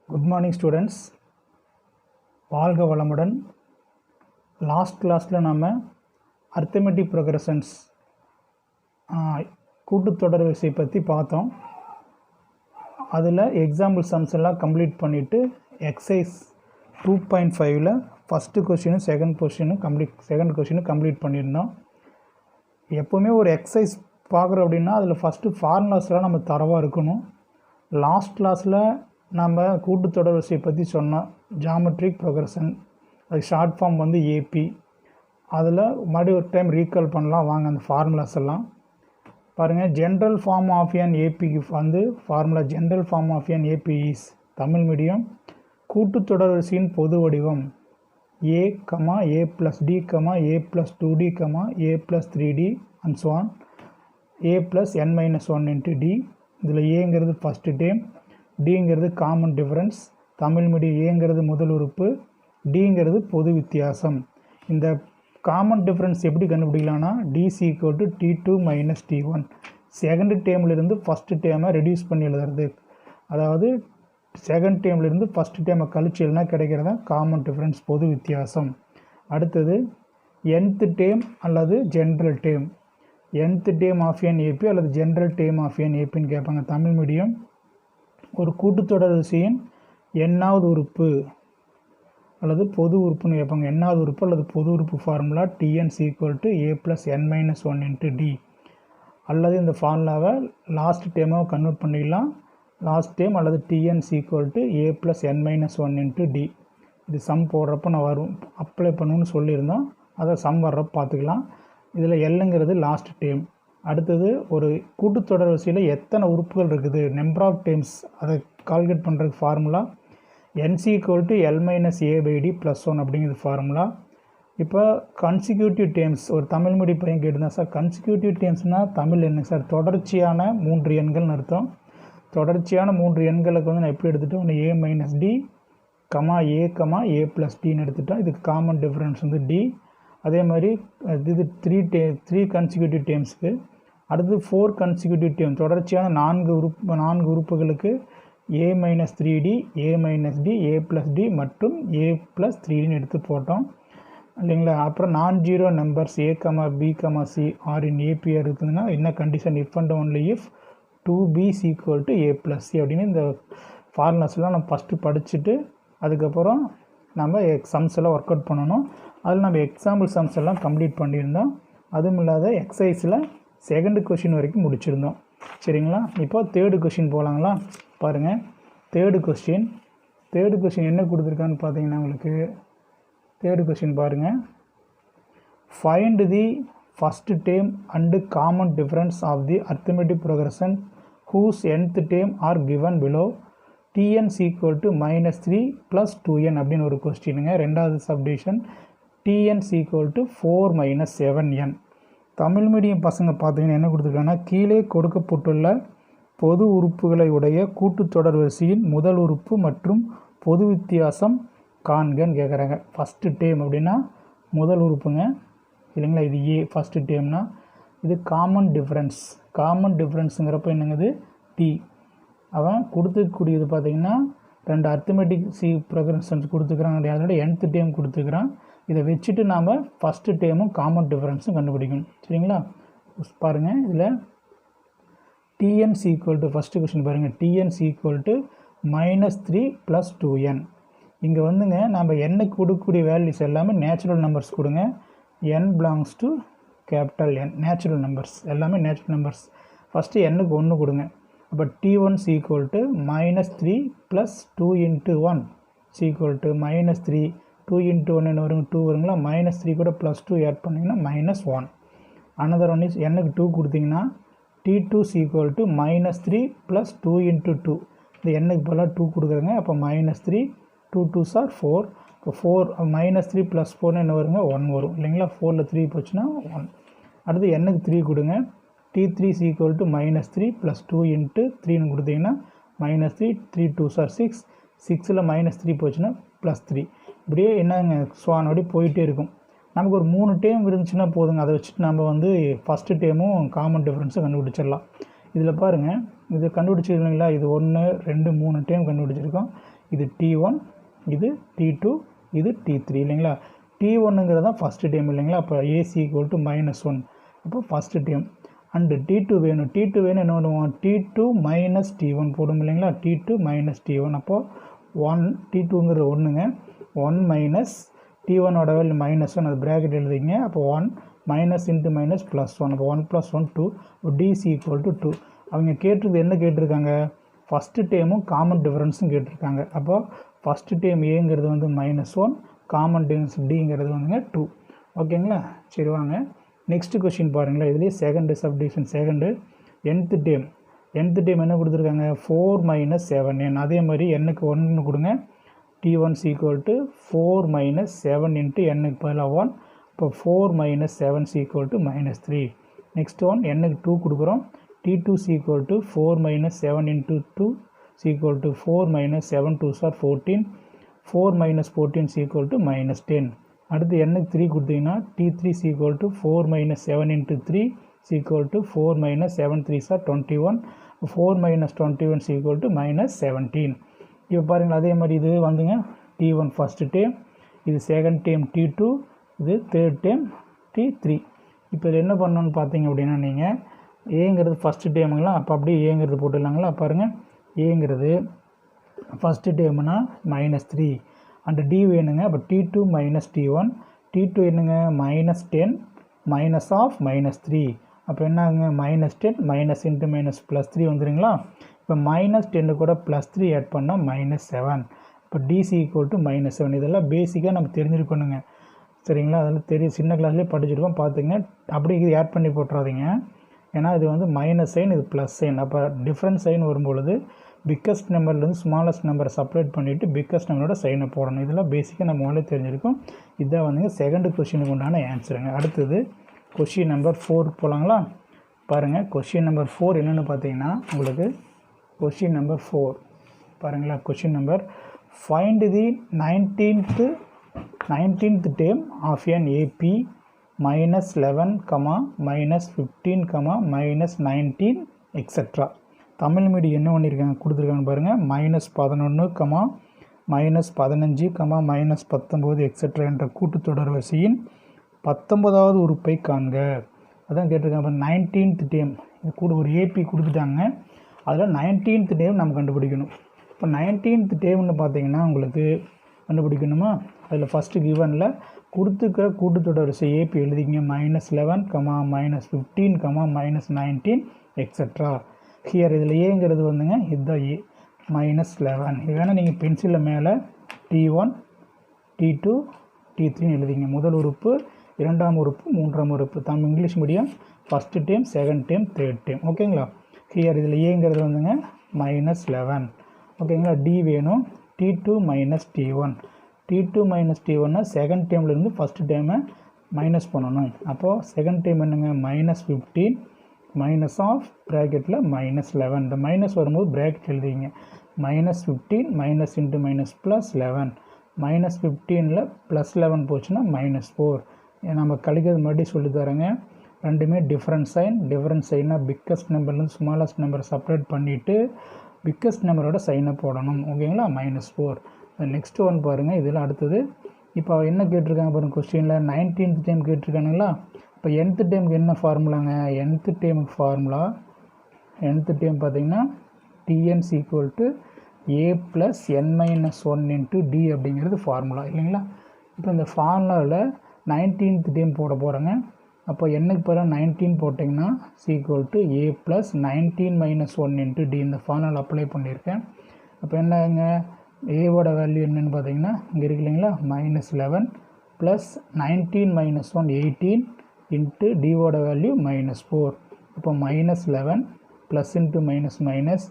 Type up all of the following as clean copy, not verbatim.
Good morning students. வாழ்க வளமுடன். Last கிளாஸில் நம்ம அர்த்தமெட்டிக் ப்ரோக்ரஷன்ஸ் கூட்டுத்தொடர் வரிசை பற்றி பார்த்தோம். அதில் எக்ஸாம்பிள் சம்ஸ் எல்லாம் கம்ப்ளீட் பண்ணிவிட்டு எக்ஸசைஸ் 2.5ல் ஃபஸ்ட்டு கொஷினும் செகண்ட் கொஷினும் கம்ப்ளீட் பண்ணியிருந்தோம். எப்போவுமே ஒரு எக்ஸசைஸ் பார்க்குறோம் அப்படின்னா அதில் ஃபஸ்ட்டு ஃபார்முலாஸ்லாம் நம்ம தரவாக இருக்கணும். லாஸ்ட் கிளாஸில் நம்ம கூட்டுத்தொடர் வரிசையை பற்றி சொன்னோம். ஜாமெட்ரிக் ப்ரோக்ரஷன், அது ஷார்ட் ஃபார்ம் வந்து ஏபி. அதில் மறுபடியும் ஒரு டைம் ரீகால் பண்ணலாம் வாங்க. அந்த ஃபார்முலாஸ் எல்லாம் பாருங்கள். ஜென்ரல் ஃபார்ம் ஆஃப் என் ஏபிக்கு வந்து formula general form of N AP is Tamil medium கூட்டுத்தொடர் வரிசையின் பொது வடிவம் a, a plus d, a plus 2d, a plus 3d and so on, a plus n minus 1 into d. இதில் ஏங்கிறது first term, டிங்கிறது common difference, Tamil medium ஏங்கிறது முதல் உறுப்பு, டிங்கிறது பொது வித்தியாசம். இந்த காமன் டிஃபரன்ஸ் எப்படி கண்டுபிடிக்கலாம்னா d is equal to T2 minus T1. Second டேம்லேருந்து ஃபஸ்ட்டு டேமை ரெடியூஸ் பண்ணி எழுதுறது. அதாவது செகண்ட் டேம்லேருந்து ஃபஸ்ட்டு டேமை கழிச்சு எழுதினா கிடைக்கிறதா காமன் டிஃபரன்ஸ், பொது வித்தியாசம். அடுத்தது nth டேம் அல்லது general term. nth term of N AP அல்லது ஜென்ரல் டேம் ஆஃப் என் ஏபின்னு கேட்பாங்க. தமிழ் மீடியம் ஒரு கூட்டுத்தொடர் வரிசையின் எண்ணாவது உறுப்பு அல்லது பொது உறுப்புன்னு கேட்பாங்க. எண்ணாவது உறுப்பு அல்லது பொது உறுப்பு formula tn is equal to a plus n minus 1 into d. அல்லது இந்த ஃபார்முலாவை லாஸ்ட் டேமாக கன்வெர்ட் பண்ணிக்கலாம். லாஸ்ட் டேம் அல்லது tn is equal to a plus n minus 1 into d. இது சம் போடுறப்போ நான் அப்ளை பண்ணணும்னு சொல்லியிருந்தோம். அதை சம் வர்றப்போ பார்த்துக்கலாம். இதில் எல்லுங்கிறது லாஸ்ட் டேம். அடுத்தது ஒரு கூட்டுத்தொடர் வரிசையில் எத்தனை உறுப்புகள் இருக்குது, நம்பர் ஆஃப் டேம்ஸ், அதை கால்குலேட் பண்ணுறதுக்கு ஃபார்முலா என்சி equal to l minus a by d plus 1 அப்படிங்கிறது ஃபார்முலா. இப்போ கன்சிக்யூட்டிவ் டேம்ஸ் ஒரு தமிழ் மீடியம் பையன் கேட்டுருந்தேன் சார். கன்சிக்யூட்டிவ் டேம்ஸ்னால் தமிழ் என்ன சார்? தொடர்ச்சியான 3 எண்கள்னு அர்த்தம். தொடர்ச்சியான 3 எண்களுக்கு வந்து நான் எப்படி எடுத்துட்டோம், ஒன்று ஏ மைனஸ் டி ஏ ப்ளஸ் டின்னு எடுத்துட்டோம். இதுக்கு காமன் டிஃப்ரென்ஸ் வந்து டி. அதே மாதிரி இது 3 கன்சிக்யூட்டிவ் டேம்ஸுக்கு. அடுத்து 4 கன்சிக்யூட்டிவ் டேம் தொடர்ச்சியான 4 உறுப்புகளுக்கு ஏ மைனஸ் 3d, ஏ மைனஸ் டி, ஏ ப்ளஸ் டி மற்றும் ஏ ப்ளஸ் 3டின்னு எடுத்து போட்டோம் இல்லைங்களா. அப்புறம் நான் ஜீரோ நம்பர்ஸ் ஏ பி சி ஆர் இன் ஏபிஆர் இருக்குதுன்னா என்ன condition, if and only if 2b equal to a plus C அப்படின்னு இந்த ஃபார்முலாஸ்லாம் நம்ம ஃபஸ்ட்டு படிச்சுட்டு அதுக்கப்புறம் நம்ம சம்ஸ் எல்லாம் ஒர்க் அவுட் பண்ணணும். அதில் நம்ம எக்ஸாம்பிள் சம்ஸ் எல்லாம் கம்ப்ளீட் பண்ணியிருந்தோம். அதுவும் இல்லாத எக்ஸசைஸில் செகண்ட் கொஷின் வரைக்கும் முடிச்சிருந்தோம். சரிங்களா. இப்போ தேர்டு கொஷின் போகலாங்களா. பாருங்கள், தேர்டு கொஷின் என்ன கொடுத்துருக்கான்னு பார்த்தீங்கன்னா உங்களுக்கு தேர்டு கொஷின் பாருங்கள். Find the first term and common difference of the arithmetic progression whose nth term are given below. Tn equal to -3 plus 2n அப்படின்னு ஒரு கொஸ்டினுங்க. ரெண்டாவது subdivision Tn equal to 4 minus 7n. Tamil medium பசங்க பார்த்தீங்கன்னா என்ன கொடுத்துருக்காங்கன்னா கீழே கொடுக்கப்பட்டுள்ள பொது உறுப்புகளை உடைய கூட்டுத்தொடர் வரிசையின் முதல் உறுப்பு மற்றும் பொது வித்தியாசம் காண்கன்னு கேட்குறாங்க. ஃபஸ்ட்டு டேம் அப்படின்னா முதல் உறுப்புங்க இல்லைங்களா. இது ஏ ஃபஸ்ட்டு டேம்னா இது காமன் டிஃப்ரென்ஸுங்கிறப்ப என்னங்குது டி. அவன் கொடுத்துக்கூடியது பார்த்திங்கன்னா 2 அர்த்தமெட்டிக் ப்ரோக்ரஷன்ஸ் கொடுத்துக்கிறாங்க. அதோட nth டேம் கொடுத்துக்கிறான். இதை வச்சுட்டு நாம் ஃபஸ்ட்டு டேமும் காமன் டிஃப்ரென்ஸும் கண்டுபிடிக்கணும். சரிங்களா. பாருங்கள், இதில் டிஎன்ஸ் ஈக்குவல் டு ஃபஸ்ட்டு கொஸ்டின் பாருங்கள். டிஎன்ஸ் ஈக்குவல் டு -3 ப்ளஸ் 2n. இங்கே வந்துங்க நம்ம எண்ணுக்கு கொடுக்கக்கூடிய வேல்யூஸ் எல்லாமே நேச்சுரல் நம்பர்ஸ் கொடுங்க. n belongs to capital N, natural numbers எல்லாமே நேச்சுரல் நம்பர்ஸ். ஃபஸ்ட்டு எண்ணுக்கு 1 கொடுங்க. அப்போ T1 equal to -3 plus 2 into 1 equal to -3. 2 into 1 என்ன வருங்க, 2 வருங்களா. -3 கூட ப்ளஸ் 2 ஆட் பண்ணிங்கன்னா -1. அனதர் ஒன் இஸ் எண்ணுக்கு 2 கொடுத்தீங்கன்னா T2 equal to -3 plus 2 into 2. இந்த எண்ணுக்கு பதிலாக 2 கொடுக்குறேங்க. அப்போ -3, 2 2s are 4. இப்போ 4 -3 ப்ளஸ் 4 என்ன வருங்க, 1 வரும் இல்லைங்களா. 4ல் 3 போச்சுன்னா 1. அடுத்து எண்ணுக்கு 3 கொடுங்க. T3 equal to -3 plus 2 into 3ன்னு கொடுத்தீங்கன்னா -3, 3 2s are 6. 6ல் -3 போச்சுன்னா ப்ளஸ் 3. இப்படியே என்னங்க ஸ்வான் அப்படி போயிட்டே இருக்கும். நமக்கு ஒரு 3 டேம் இருந்துச்சுன்னா போதுங்க. அதை வச்சுட்டு நம்ம வந்து ஃபஸ்ட்டு டேமும் காமன் டிஃப்ரென்ஸும் கண்டுபிடிச்சிடலாம். இதில் பாருங்கள், இது கண்டுபிடிச்சிருக்கீங்களா. இது 1 2 3 டேம் கண்டுபிடிச்சிருக்கோம். இது T1, இது T2, இது T3 இல்லைங்களா. T1ங்கிறது தான் ஃபஸ்ட்டு டேம் இல்லைங்களா. அப்போ AC ஈக்குவல் டு -1 அப்போ ஃபஸ்ட்டு டேம். அண்டு T2 வேணும். T2 வேணும் என்ன பண்ணுவோம், T2 மைனஸ் T1 போடும் இல்லைங்களா. T2 மைனஸ் T1 அப்போது 1 T2ங்கிறது 1ங்க. 1 மைனஸ் T1ஓட வேல்யூ -1 அது ப்ராக்கெட் எழுதிங்க. அப்போ 1 மைனஸ் இன்ட்டு மைனஸ் ப்ளஸ் 1 அப்போ 1 + 1 2 DC ஈக்குவல் டு 2. அவங்க கேட்டிருக்கிறது என்ன கேட்டிருக்காங்க, ஃபஸ்ட்டு டேமும் காமன் டிஃபரன்ஸும் கேட்டிருக்காங்க. அப்போ ஃபஸ்ட்டு டேம் ஏங்கிறது வந்து -1, காமன் டிஃபரன்ஸ் டிங்கிறது வந்துங்க 2. ஓகேங்களா. சரி வாங்க நெக்ஸ்ட்டு கொஷின் பாருங்களேன். இதுலேயே second subdivision second nth term என்ன கொடுத்துருக்காங்க 4 - 7n. அதே மாதிரி n-க்கு 1 கொடுங்க. T1 ஈக்குவல் டு 4 - 7 இன்ட்டு n-க்கு பதிலாக 1 இப்போ 4 - 7 ஈக்குவல் டு -3. நெக்ஸ்ட் ஒன் n-க்கு 2 கொடுக்குறோம். T2 equal to 4 - 7 into 2 equal to 4 - 7 2s are 14. 4 - 14 equal to -10. அடுத்து n-க்கு 3 கொடுத்தீங்கன்னா T3 equal to 4 - 7 into 3 equal to 4 - 7 3s are 21. 4 - 21 equal to -17. இப்போ பாருங்கள் அதே மாதிரி இது வந்துங்க T1 ஃபஸ்ட்டு டேம், இது செகண்ட் டேம் T2, இது தேர்ட் டேம் T3. இப்போ இதில் என்ன பண்ணணும்னு பார்த்தீங்க அப்படின்னா நீங்கள் ஏங்கிறது ஃபஸ்ட்டு டேமுங்களா. அப்போ அப்படியே ஏங்கிறது போட்டுடலாங்களா. பாருங்கள் ஏங்கிறது ஃபஸ்ட்டு டேமுனா -3 அண்டு D வேணுங்க. அப்போ T2 மைனஸ் T1. T2 என்னங்க -10 மைனஸ் ஆஃப் -3 அப்போ என்ன ஆகுங்க -10 மைனஸ் இன்ட்டு மைனஸ் +3 வந்துடுங்களா. இப்போ -10 கூட +3 ஆட் பண்ணால் -7. இப்போ DC ஈக்குவல் டு -7. இதெல்லாம் பேசிக்காக நம்ம தெரிஞ்சிருக்கணுங்க சரிங்களா. அதெல்லாம் தெரியும், சின்ன கிளாஸ்லேயே படிச்சிருக்கோம் பார்த்துங்க. அப்படி இது ஆட் பண்ணி போட்டுறாதீங்க. ஏன்னா இது வந்து மைனஸ் சைன், இது ப்ளஸ் சைன். அப்போ டிஃப்ரெண்ட் சைன் வரும்பொழுது பிக்கஸ்ட் நம்பர்லேருந்து ஸ்மாலஸ்ட் நம்பரை செப்பரேட் பண்ணிவிட்டு பிக்கஸ்ட் நம்பரோட சைனை போடணும். இதெல்லாம் பேசிக்காக நம்ம முதல்ல தெரிஞ்சிருக்கோம். இதுதான் வந்துங்க செகண்ட் கொஷினுக்கு உண்டான ஆன்சருங்க. அடுத்தது கொஷின் நம்பர் 4 போகலாங்களா. பாருங்கள் கொஷின் நம்பர் 4 என்னென்னு பார்த்தீங்கன்னா உங்களுக்கு கொஷின் நம்பர் 4 பாருங்களா. Question number find the 19th term of an AP -11, -15, -19 etcetera. Tamil medium என்ன பண்ணியிருக்காங்க கொடுத்துருக்காங்க பாருங்கள். -11, -15, -19 எக்ஸெட்ரா என்ற கூட்டுத்தொடர் வரிசையின் 19வது உறுப்பை காண்க. அதான் கேட்டிருக்காங்க. 19th டேம் இது கூட ஒரு AP கொடுத்துட்டாங்க. அதில் 19th டேம் நம்ம கண்டுபிடிக்கணும். இப்போ 19th டேம்னு பார்த்தீங்கன்னா உங்களுக்கு கண்டுபிடிக்கணுமா. அதில் ஃபஸ்ட்டு கிவனில் கொடுத்துக்கிற கூட்டுத்தொடர் வரிசை AP எழுதிங்க. -11, -15, -19 எக்ஸெட்ரா. ஹியர் இதில் ஏங்கிறது வந்துங்க இதுதான் ஏ -11. இது வேணால் நீங்கள் பென்சிலில் மேலே T1, T2, T3 எழுதிங்க. முதல் உறுப்பு, இரண்டாம் உறுப்பு, மூன்றாம் உறுப்பு. Tamil English medium first term, second term, third term. ஓகேங்களா. ஹியர் இதில் ஏங்கிறது வந்துங்க -11. ஓகேங்களா. டி வேணும். T2 minus T1. T2 minus T1னா செகண்ட் டேம்லேருந்து ஃபஸ்ட்டு டேமை மைனஸ் பண்ணணும். அப்போது செகண்ட் டேம் என்னங்க -15 மைனஸ் ஆஃப் ப்ராக்கெட்டில் -11. இந்த மைனஸ் வரும்போது ப்ராக்கெட் எழுதிங்க. -15 மைனஸ் இன்ட்டு மைனஸ் +11. -15ல் +11 போச்சுன்னா -4. நம்ம கழிக்கிறது மறுபடியும் சொல்லி தரேங்க. ரெண்டுமே டிஃப்ரெண்ட் சைன்னா பிக்கஸ்ட் நம்பர்லேருந்து ஸ்மாலஸ்ட் நம்பரை செப்பரேட் பண்ணிவிட்டு பிக்கஸ்ட் நம்பரோட சைனை போடணும். ஓகேங்களா. -4. நெக்ஸ்ட் ஒன் பாருங்கள். இதில் அடுத்தது இப்போ என்ன கேட்டிருக்காங்க பாருங்கள். கொஸ்டினில் 19th டேம் கேட்டிருக்கானுங்களா. இப்போ nth டேமுக்கு என்ன ஃபார்முலாங்க. nth டேமுக்கு ஃபார்முலா nth டேம் பார்த்தீங்கன்னா Tn equal to A + n-1 into D அப்படிங்கிறது ஃபார்முலா இல்லைங்களா. இப்போ இந்த ஃபார்முலாவில் 19th டேம் போட போகிறேங்க. அப்போ என்னக்கு பதிலாக 19 போட்டிங்கன்னா equal to A + 19 - 1 into D இந்த ஃபார்முலா அப்ளை பண்ணியிருக்கேன். அப்போ என்னங்க ஏவோட வேல்யூ என்னென்னு பார்த்தீங்கன்னா இங்கே இருக்கு இல்லைங்களா. -11 + 19 - 1 18 இன்ட்டு டிவோட வேல்யூ -4. இப்போ -11 plus into minus minus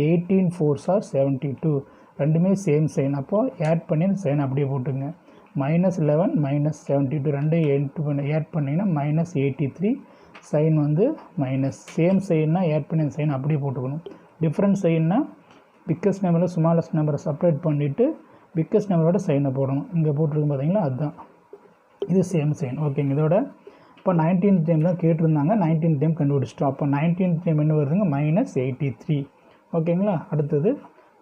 18 4s are 72. ரெண்டுமே சேம் சைன். அப்போது ஆட் பண்ணி அந்த சைன் அப்படியே போட்டுங்க. -11 -72 ரெண்டையும் ஆட் பண்ணிங்கன்னா -83. சைன் வந்து மைனஸ். சேம் சைன்னா ஆட் பண்ணி அந்த சைன் அப்படியே போட்டுக்கணும். டிஃப்ரெண்ட் சைன்னா பிக்கஸ்ட் நம்பரில் ஸ்மாலஸ்ட் நம்பரை செப்பரேட் பண்ணிவிட்டு பிக்கஸ்ட் நம்பரோட சைனை போடணும். இங்கே போட்டிருக்கும் பார்த்தீங்களா அதுதான். இது சேம் சைன். ஓகேங்க. இதோட இப்போ 19th டைம் தான் கேட்டிருந்தாங்க. 19th டைம் கண்டுபிடிச்சிட்டோம். அப்போ 19th டைம் என்ன வருதுங்க -83. ஓகேங்களா. அடுத்தது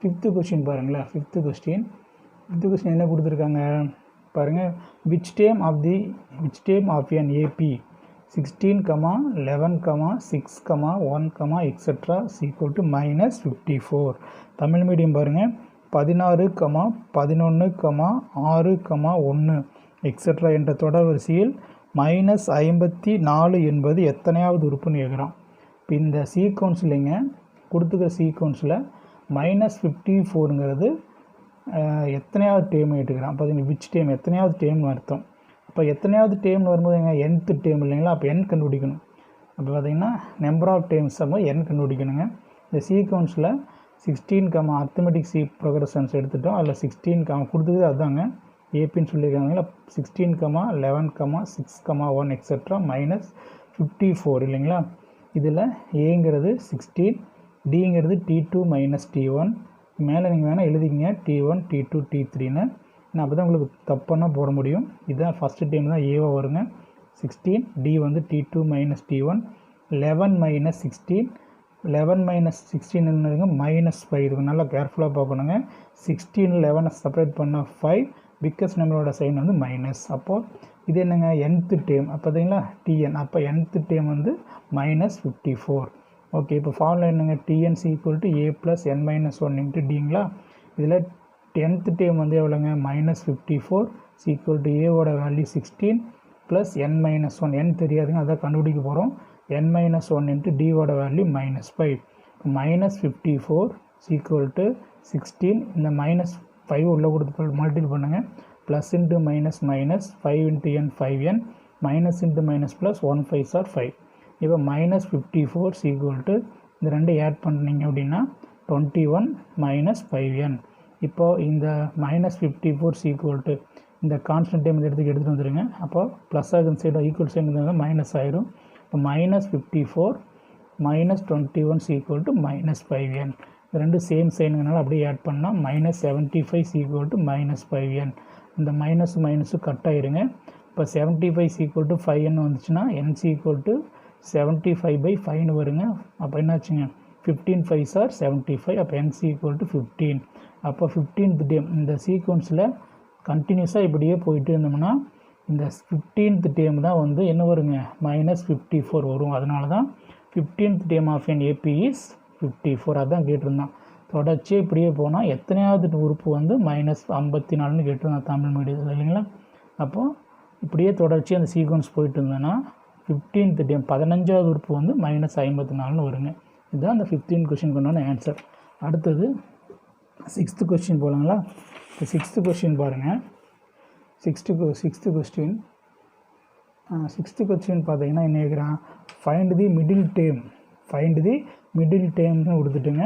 ஃபிஃப்த்து கொஸ்டின் பாருங்களேன். ஃபிஃப்த்து கொஸ்டின் என்ன கொடுத்துருக்காங்க பாருங்கள். Which term of an AP 16, 11, 6, 1, etc. equal to -54. Tamil medium பாருங்கள். 16, 11, 6, 1 எக்ஸெட்ரா என்ற தொடர் வரிசையில் -54 என்பது எத்தனையாவது உறுப்புன்னு கேட்குறான். இப்போ இந்த சீக்வன்ஸ்லைங்க கொடுத்துக்கிற சீக்வன்ஸில் -54ங்கிறது எத்தனையாவது டேம் எடுத்துக்கிறான் பார்த்தீங்கன்னா. விச் டேம் எத்தனையாவது டேம்னு அர்த்தம். அப்போ எத்தனையாவது டேம்னு வரும்போது எங்கள் nth டேம் இல்லைங்களா, அப்போ n கண்டுபிடிக்கணும். அப்போ பார்த்தீங்கன்னா நம்பர் ஆஃப் டேம்ஸ் அப்போ n கண்டுபிடிக்கணுங்க. இந்த சீக்வன்ஸில் 16, அர்த்தமெட்டிக் ப்ரோக்ரஷன்ஸ் எடுத்துட்டோம். அதில் 16, கொடுத்துக்குது அதுதாங்க ஏபின்னு சொல்லியிருக்காங்க. 16, 11, 6, 1 எக்ஸெட்ரா -54 இல்லைங்களா. இதில் ஏங்கிறது 16, டிங்கிறது T2 - T1. மேலே நீங்கள் வேணால் எழுதிக்கிங்க T1, T2, T3ன்னு. அப்போ தான் உங்களுக்கு தப்பாக போட முடியும். இதுதான் ஃபஸ்ட்டு டைம் தான் ஏவாக வருங்க. 16, டி வந்து T2 - T1. 11 - 16, 11 - 16 என்னதுங்க -5 இருக்கும். நல்லா கேர்ஃபுல்லாக பார்க்கணுங்க. 16, 11 செப்பரேட் பண்ணால் 5, பிக்கஸ்ட் நம்பரோட சைன் வந்து மைனஸ். அப்போது இது என்னங்க nth டேம். அப்போ பார்த்தீங்களா Tn. அப்போ nth டேம் வந்து -54. ஓகே, இப்போ ஃபார்முலா என்னங்க Tn = a + n - 1 × டிங்களா. இதில் 10th டேம் வந்து எவ்வளோங்க -54 = ஏவோட வேல்யூ 16 + n - 1. n தெரியாதுங்க, அதை கண்டுபிடிக்க போகிறோம். n - 1 × டியோட வேல்யூ -5. -54 = 16. இந்த -5 உள்ளே கொடுத்து மல்டிபிள் பண்ணுங்கள். Plus into minus minus 5 × n 5n, minus into minus plus 1 5s are 5. இப்போ -54 = இந்த ரெண்டு ஆட் பண்ணிங்க அப்படின்னா 21 - 5n. இப்போது இந்த -54 = இந்த கான்ஸ்டன்ட் டைம் இந்த இடத்துக்கு எடுத்துகிட்டு வந்துடுங்க. அப்போ ப்ளஸ் ஆகும் சைடு ஈக்குவல் சைடு இருந்தால் மைனஸ் ஆயிரும். இப்போ -54 - 21 = -5n. இந்த ரெண்டு சேம் சைனுங்கனால அப்படியே ஆட் பண்ணால் -75 = -5n. இந்த மைனஸ் மைனஸு கட் ஆயிருங்க. இப்போ 75 = 5n வந்துச்சுன்னா n = 75/5ன்னு வருங்க. அப்போ என்னாச்சுங்க 15 5s are 75. அப்போ n = 15. அப்போ 15th டேம் இந்த சீக்வன்ஸில் கண்டினியூஸாக இப்படியே போயிட்டு இருந்தோம்னா இந்த 15th டேம் தான் வந்து என்ன வருங்க -54 வரும். அதனால தான் 15th term of an AP is 54. அதான் கேட்டிருந்தான். தொடர்ச்சியாக இப்படியே போனால் எத்தனையாவது உறுப்பு வந்து -54ன்னு கேட்டிருந்தான் தமிழ் மீடியத்தில் இல்லைங்களா. அப்போது இப்படியே தொடர்ச்சியாக அந்த சீக்வன்ஸ் போயிட்டு இருந்தோன்னா 15th டேம் 15வது உறுப்பு வந்து -54ன்னு வருங்க. இதுதான் அந்த 15th கொஸ்டின் கொண்டான ஆன்சர். அடுத்தது 6th கொஸ்டின் போகலாங்களா. இப்போ 6th கொஸ்டின் பாருங்கள். 6th கொஸ்டின் பார்த்தீங்கன்னா என்ன கேட்குறான், ஃபைண்ட் தி மிடில் டேம்னு கொடுத்துட்டுங்க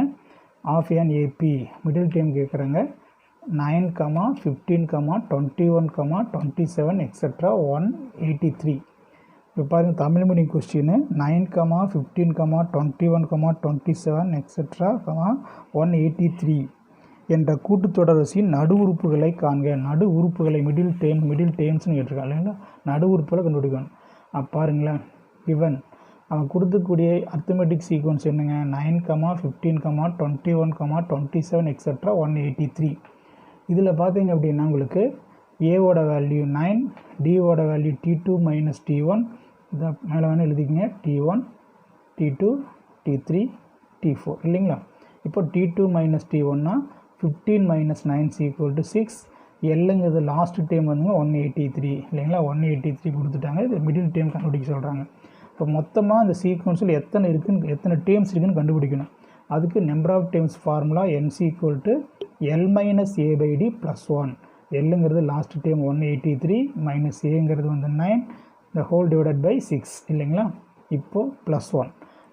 of an AP. Middle term கேட்குறாங்க. 9, 15, 21, 27 etc. 183. இப்போ பாருங்கள் தமிழ் மீடியம் கொஸ்டின் 9, 15, 21, 27 etc. 183 என்ற கூட்டுத்தொடர் வரிசையின் நடு உறுப்புகளை காண்க. நடு உறுப்புகளை மிடில் டேம்ஸ்னு கேட்டிருக்காங்க இல்லைங்களா. நடு உறுப்புகளை கண்டுபிடிக்கணும். பாருங்களேன், இவன் அவன் கொடுத்துக்கூடிய அர்த்தமெட்டிக் சீக்வன்ஸ் என்னங்க 9, 15, 21, 27 etc. 183. இதில் பார்த்தீங்க அப்படின்னா உங்களுக்கு ஏவோட வேல்யூ 9, டியோட வேல்யூ T2 - T1. இதை மேலே வேணால் எழுதிக்கங்க T1, T2, T3, T4 இல்லைங்களா. இப்போ T2 - T1னா 15 - 9 = 6. எல்லுங்கிறது லாஸ்ட் டைம் வந்துங்க 183 இல்லைங்களா. 183 கொடுத்துட்டாங்க. இது மிடில் டைம் கண்டுபிடிக்க சொல்கிறாங்க. இப்போ மொத்தமாக இந்த சீக்வன்ஸில் எத்தனை டேம்ஸ் இருக்குதுன்னு கண்டுபிடிக்கணும். அதுக்கு number of times formula n = L - a/d + 1. எல்லுங்கிறது லாஸ்ட் டைம் 183 மைனஸ் ஏங்கிறது வந்து 9 the whole divided by 6 இல்லைங்களா. இப்போது +1.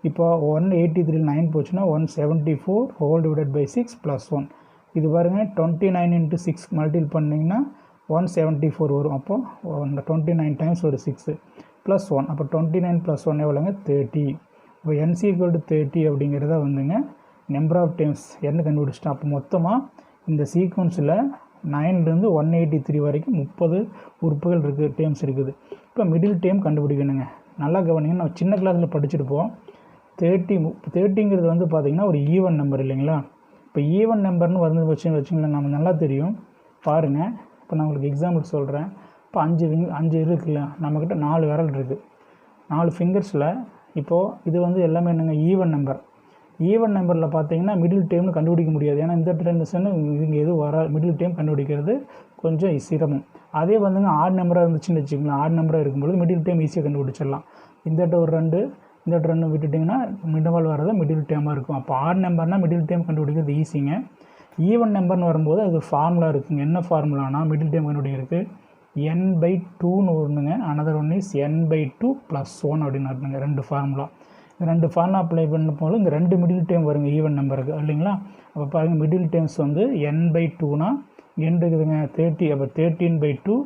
இப்போ 183 9 போச்சுன்னா 174 whole divided by 6 +1. இது பாருங்கள் 29 × 6 மல்டிபிள் பண்ணிங்கன்னா 174 வரும். அப்போது இந்த 29 டைம்ஸ் ஒரு 6 +1. அப்போ 29 + 1 எவ்வளோங்க 30. இப்போ n = 30 அப்படிங்கிறத வந்துங்க நம்பர் ஆஃப் டைம்ஸ் என்ன கண்டுபிடிச்சிட்டோம். அப்போ மொத்தமாக இந்த சீக்வன்ஸில் 9லேருந்து 183 வரைக்கும் 30 உறுப்புகள் இருக்குது, டேம்ஸ் இருக்குது. இப்போ மிடில் டேம் கண்டுபிடிக்கணுங்க. நல்லா கவனிங்க, நம்ம சின்ன கிளாஸில் படிச்சுருப்போம். 30ங்கிறது வந்து பார்த்திங்கன்னா ஒரு ஈவன் நம்பர் இல்லைங்களா. இப்போ ஈவன் நம்பர்னு வந்து வச்சுங்களேன், நம்ம நல்லா தெரியும் பாருங்கள். இப்போ நான் உங்களுக்கு எக்ஸாம்பிள் சொல்கிறேன். இப்போ 5 இருக்குல்ல, நம்மக்கிட்ட 4 விரல் இருக்குது, 4 ஃபிங்கர்ஸில். இப்போது இது வந்து எல்லாமே என்னங்க, ஈவன் நம்பர். ஈவன் நம்பரில் பார்த்தீங்கன்னா மிடில் டேம்னு கண்டுபிடிக்க முடியாது. ஏன்னா இந்த ட்ரெண்டஸ்ன்னு இங்கே எதுவும் வர மிடில் டேம் கண்டுபிடிக்கிறது கொஞ்சம் சிரமம். அதே வந்துங்க ஆட் நம்பராக இருந்துச்சுன்னு வச்சுக்கலாம், ஆட் நம்பராக இருக்கும்போது மிடில் டேம் ஈஸியாக கண்டுபிடிச்சிடலாம். இந்த ஒரு 2 இந்த 2 விட்டுட்டிங்கன்னா மிடவால் வரது மிடில் டேமாக இருக்கும். அப்போ ஆட் நம்பர்னால் மிடில் டேம் கண்டுபிடிக்கிறது ஈஸிங்க. ஈவன் நம்பர்னு வரும்போது அது ஃபார்முலா இருக்குங்க. என்ன ஃபார்முலானா மிடில் டேம் கண்டுபிடிக்கிறது n/2ன்னு ஒன்றுங்க, அனதர் ஒன் இஸ் n/2 + 1 அப்படின்னு இருக்குங்க. 2 ஃபார்முலா. இந்த 2 ஃபார்முலா அப்ளை பண்ணும்போது இந்த 2 மிடில் டேம் வருங்க ஈவன் நம்பருக்கு, இல்லைங்களா? அப்போ பாருங்கள், மிடில் டேம்ஸ் வந்து n/2னா n இருக்குதுங்க 30, அப்போ 13/2,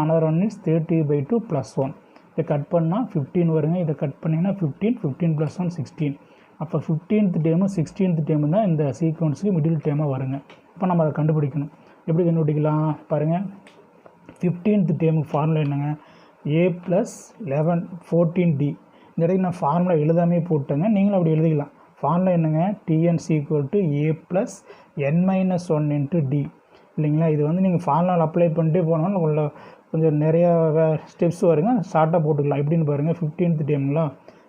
அனதர் ஒன் இஸ் 30/2 + 1. இதை கட் பண்ணால் 15 வருங்க. இதை கட் பண்ணிங்கன்னா 15 + 1 16. அப்போ 15th டேமும் 16th டேமும் தான் இந்த சீக்வன்ஸுக்கு மிடில் டேமாக வருங்க. இப்போ நம்ம அதை கண்டுபிடிக்கணும். எப்படி கண்டுபிடிக்கலாம் பாருங்கள். 15th டேமுக்கு ஃபார்முலா என்னங்க, a + 11 14d. இந்த இடத்துக்கு நான் ஃபார்முலா எழுதாமே போட்டேங்க, நீங்களும் அப்படி எழுதிக்கலாம். ஃபார்முலா என்னங்க, tn = a + n - 1 × d, இல்லைங்களா? இது வந்து நீங்கள் ஃபார்முலாவில் அப்ளை பண்ணிட்டே போனாலும் உள்ள கொஞ்சம் நிறையா ஸ்டெப்ஸ் வருங்க, ஷார்ட்டாக போட்டுக்கலாம். எப்படின்னு பாருங்கள். 15th டேமுங்களா,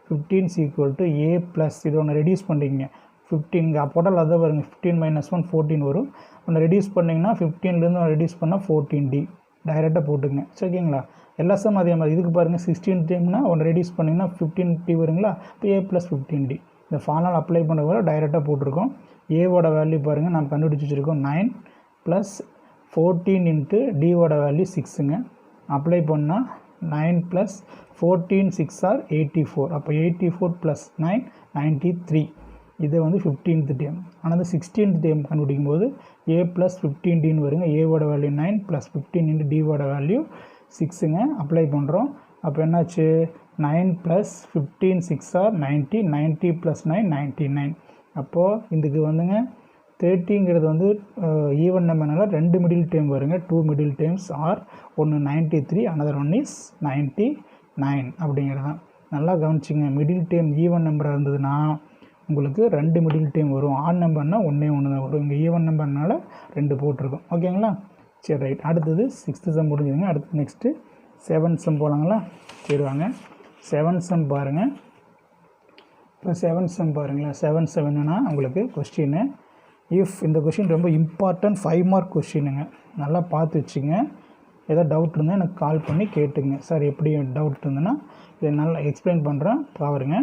15 = a + இது ஒன்று ரெடியூஸ் பண்ணிங்க 15, இங்கே போட்டால் அதை பாருங்கள் 15 - 1 14 வரும். ஒன்று ரெடியூஸ் பண்ணிங்கன்னா 15லேருந்து ரெடியூஸ் பண்ணால் 14d டைரெக்டாக போட்டுங்க. ஓகேங்களா? எல்லா சம் அதே மாதிரி. இதுக்கு பாருங்கள் 16th டேம்னா ஒன்று ரெடியூஸ் பண்ணிங்கன்னா 15d வருங்களா, இப்போ a + 15d. இந்த ஃபார்முலா அப்ளை பண்ண வர டைரெக்டாக போட்டிருக்கோம். ஏவோட வேல்யூ பாருங்கள், நம்ம கண்டுபிடிச்சி வச்சுருக்கோம் 9 + 14 × d-ஓட வேல்யூ 6ங்க. அப்ளை பண்ணால் 9 + 14 6 are 84. அப்போ 84 + 9 93. இது வந்து 15th டேம். ஆனால் 16th டேம் கண்டுபிடிக்கும் போது a + 15dன்னு வருங்க. ஏவோட வேல்யூ 9 + 15 × d-ஓட வேல்யூ 6ங்க. அப்ளை பண்ணுறோம். அப்போ என்னாச்சு, 9 + 15 6 are 90, 90 + 9 99. அப்போது இதுக்கு வந்துங்க 30ங்கிறது வந்து ஈவன் நம்பர்னால 2 மிடில் டேம் வருங்க. 2 மிடில் டேம்ஸ் ஆர் ஒன்று 93, அனதர் ஒன் இஸ் 99 அப்படிங்கிறது தான். நல்லா கவனிச்சிங்க. மிடில் டேம் ஈவன் நம்பராக இருந்ததுன்னா உங்களுக்கு 2 மிடில் டேம் வரும். ஆட் நம்பர்னால் 1 தான் வரும். இங்கே ஈவன் நம்பர்னால 2 போட்டிருக்கோம். ஓகேங்களா? சரி, ரைட். அடுத்தது 6th சம் முடிஞ்சுதுங்க. அடுத்து நெக்ஸ்ட்டு 7th சம் போகலாங்களா? சரி வாங்க. 7th சம் பாருங்கள். இப்போ 7th சம் பாருங்களேன். 7th சம் என்னென்னா உங்களுக்கு கொஸ்டின்னு, இஃப் இந்த கொஷின் ரொம்ப இம்பார்ட்டன்ட் 5 மார்க் கொஷினுங்க. நல்லா பார்த்து வச்சுங்க. ஏதாவது டவுட் இருந்தால் எனக்கு கால் பண்ணி கேட்டுங்க. சார் எப்படி டவுட் இருந்ததுன்னா இதை நல்லா எக்ஸ்பிளைன் பண்ணுறேன் பாருங்க.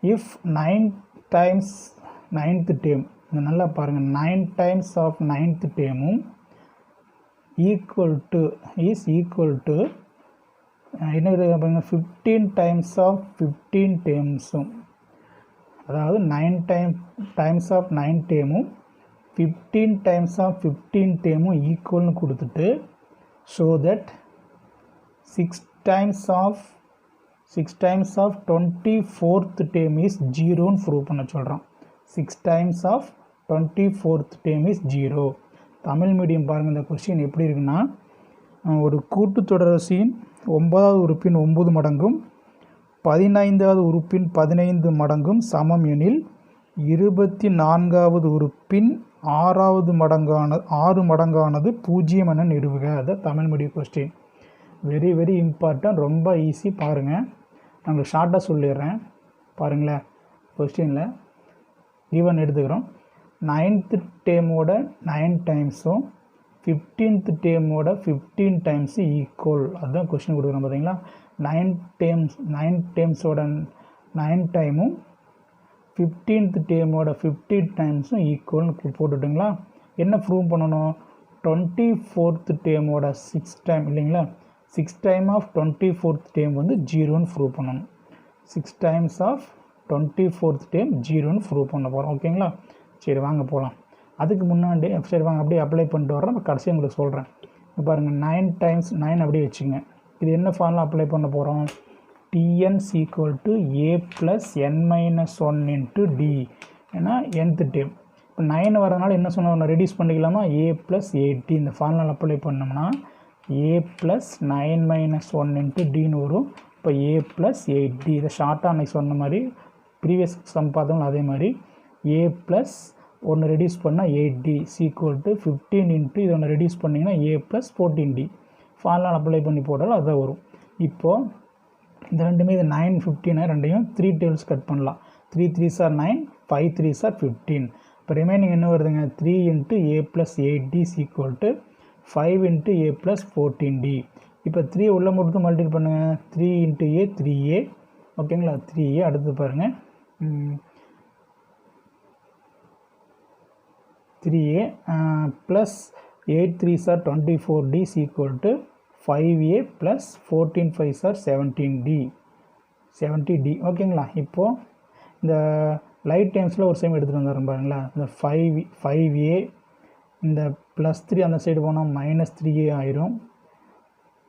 இஃப் 9 டைம்ஸ் 9th டேம், இந்த நல்லா பாருங்கள், 9 டைம்ஸ் ஆஃப் 9th டேமும் ஈக்குவல் டு என்ன பாருங்கள் 15 டைம்ஸ் ஆஃப் 15 டேம்ஸும், அதாவது 9 டைம்ஸ் ஆஃப் 9 டேமும் 15 டைம்ஸ் ஆஃப் 15 டேமும் ஈக்குவல்னு கொடுத்துட்டு show that 6 times of 24th term is 0ன்னு ப்ரூவ் பண்ண சொல்கிறோம். 6 times of 24th term is 0. Tamil medium பாருங்கள். இந்த கொஸ்டின் எப்படி இருக்குன்னா, ஒரு கூட்டுத்தொடரசியின் 9வது உறுப்பின் 9 மடங்கும் 15வது உறுப்பின் 15 மடங்கும் சமம் எனில் 24வது உறுப்பின் 6 மடங்கானது 0 என நிறுவுக. அது Tamil medium question. Very very important, ரொம்ப ஈஸி. பாருங்கள், நான் உங்களுக்கு ஷார்ட்டாக சொல்லிடுறேன். பாருங்களேன், கொஸ்டினில் ஈவன் எடுத்துக்கிறோம். 9th டேமோட 9 டைம்ஸும் 15th டேமோட 15 times equal. அதுதான் கொஸ்டின் கொடுக்குறோம் பார்த்தீங்களா. 9 டேம்ஸோட 9 டைமும் 15th டேமோட 15 டைம்ஸும் ஈக்குவல்னு போட்டுட்டுங்களா. என்ன ப்ரூவ் பண்ணணும், 24th டேமோட 6 டைம் இல்லைங்களா, 6 டைம் ஆஃப் 24th டேம் வந்து 0ன்னு ப்ரூவ் பண்ணணும். 6 டைம்ஸ் ஆஃப் 24th டேம் 0ன்னு ப்ரூவ் பண்ண போகிறோம். ஓகேங்களா? சரி வாங்க போகலாம். அதுக்கு முன்னாடி சரி வாங்க அப்படியே அப்ளை பண்ணிட்டு வர்றேன். நான் கடைசியாக உங்களுக்கு சொல்கிறேன். பாருங்கள், 9 டைம்ஸ் 9 அப்படியே வச்சுங்க. இது என்ன ஃபார்முலா அப்ளை பண்ண போகிறோம், tn = a + n - 1 × d. ஏன்னா nth டேம். இப்போ 9 வரதுனால என்ன சொன்ன ரெடியூஸ் பண்ணிக்கலாமா, a + 8d. இந்த ஃபார்முலா அப்ளை பண்ணோம்னா a + 9 - 1 × dன்னு வரும். இப்போ a + 8d. இதை ஷார்ட்டாக அன்றைக்கி சொன்ன மாதிரி ப்ரீவியஸ் சம் பார்த்தோம்னா அதே மாதிரி a + ஒன்று ரெடியூஸ் பண்ணால் 8d ஈக்குவல் டு 15 இன்ட்டு இது ஒன்று ரெடியூஸ் பண்ணிங்கன்னா a plus 14d formula apply பண்ணி போட்டாலும் அதுதான் வரும். இப்போது இந்த ரெண்டுமே இது 9 15 ரெண்டையும் 3 டேபிள்ஸ் கட் பண்ணலாம். 3 3s are 9 5 3s are 15. இப்போ ரிமைனிங் என்ன வருதுங்க 3 into a plus 8d equal to 5 into a plus 14d. இப்போ 3 உள்ள மட்டும் மல்டிபிள் பண்ணுங்கள். 3 இன்ட்டு a 3a ஓகேங்களா 3a. அடுத்து பாருங்கள் 3a plus 8 3s are 24d equal to 5a plus 14 5s are 70d ஓகேங்களா. இப்போது இந்த லைட் டைம்ஸில் ஒரு சைம் எடுத்துகிட்டு வந்துடுறோம் பாருங்களா. இந்த 5a இந்த ப்ளஸ் 3 அந்த சைடு போனால் மைனஸ் 3a ஆயிரும்.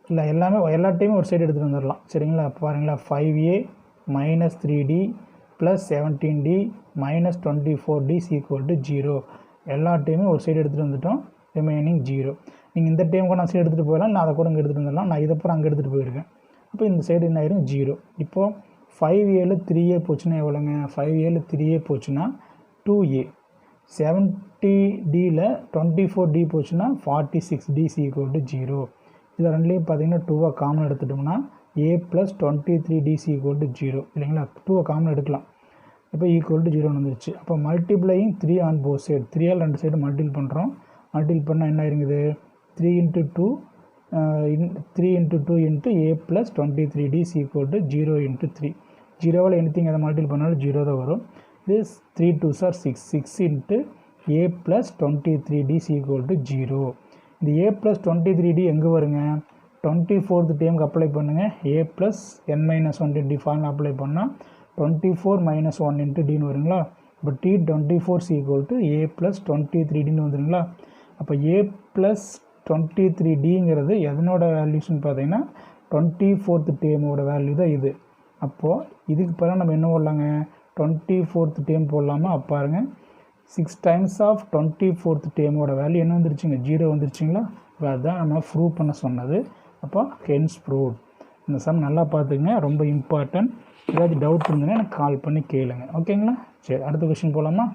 இல்லை எல்லா டைமும் ஒரு சைடு எடுத்துகிட்டு வந்துடலாம் சரிங்களா. பாருங்களா 5a minus 3d plus 17d minus 24d equal to 0. எல்லா டைமும் ஒரு சைடு எடுத்துகிட்டு வந்துட்டோம். ரிமைனிங் 0. நீங்கள் இந்த டைம் கூட நான் சைடு எடுத்துகிட்டு போயிடலாம், நான் அதை கூட இங்கே எடுத்துகிட்டு வந்துடலாம். நான் இதை அப்புறம் அங்கே எடுத்துகிட்டு போயிருக்கேன். அப்போ இந்த சைடு என்ன ஆயிரும் 0. இப்போது 5a 3a போச்சுன்னா எவ்வளோங்க 5a 3a போச்சுன்னா 2a. 70dயில் 24d போச்சுன்னா 46d ஈக்குவல் டு 0. இதில் ரெண்டுலேயும் பார்த்தீங்கன்னா 2 காமன் எடுத்துட்டோம்னா a plus 23d equal to 0 இல்லைங்களா. 2 காமன் எடுக்கலாம். இப்போ ஈக்குவல் டு 0 வந்துருச்சு. அப்போ மல்டிப்ளையிங் 3 ஆன் போத் சைடு 3ஆல் ரெண்டு சைடு மல்டிபிள் பண்ணுறோம். மல்டிபிள் பண்ணால் என்ன ஆயிருங்குது 3 into 2 into a plus 23d equal to 0 into 3. 0வில் எனிதிங் அதை மல்டிபிள் பண்ணாலும் 0 தான் வரும். இது 3 2s are 6 6 into a plus 23d equal to 0. இந்த a ப்ளஸ் 23d எங்கே வருங்க 24th டைமுக்கு அப்ளை பண்ணுங்கள். a plus n minus 1 d formula apply பண்ணால் 24 மைனஸ் 1 இன்ட்டு டின்னு வருங்களா. இப்போ t24 equal to a plus 23dன்னு வந்துருங்களா. அப்போ a ப்ளஸ் 23dங்கிறது எதனோட வேல்யூஸ்ன்னு பார்த்தீங்கன்னா 24th டேமோட வேல்யூ தான் இது. அப்போது இதுக்கு பிறகு நம்ம என்ன போடலாங்க 24th டேம் போடலாமா. அப்போ பாருங்கள் 6 டைம்ஸ் ஆஃப் 24th டேமோட வேல்யூ என்ன வந்துருச்சுங்க 0 வந்துருச்சுங்களா. அதுதான் நம்ம ப்ரூவ் பண்ண சொன்னது. அப்போ ஹென்ஸ் ப்ரூவ்ட். இந்த சம் நல்லா பார்த்துங்க, ரொம்ப இம்பார்ட்டன்ட். ஏதாச்சும் டவுட் இருந்ததுன்னா எனக்கு கால் பண்ணி கேளுங்க ஓகேங்களா. சரி அடுத்த கொஸ்டின் போகலாமா.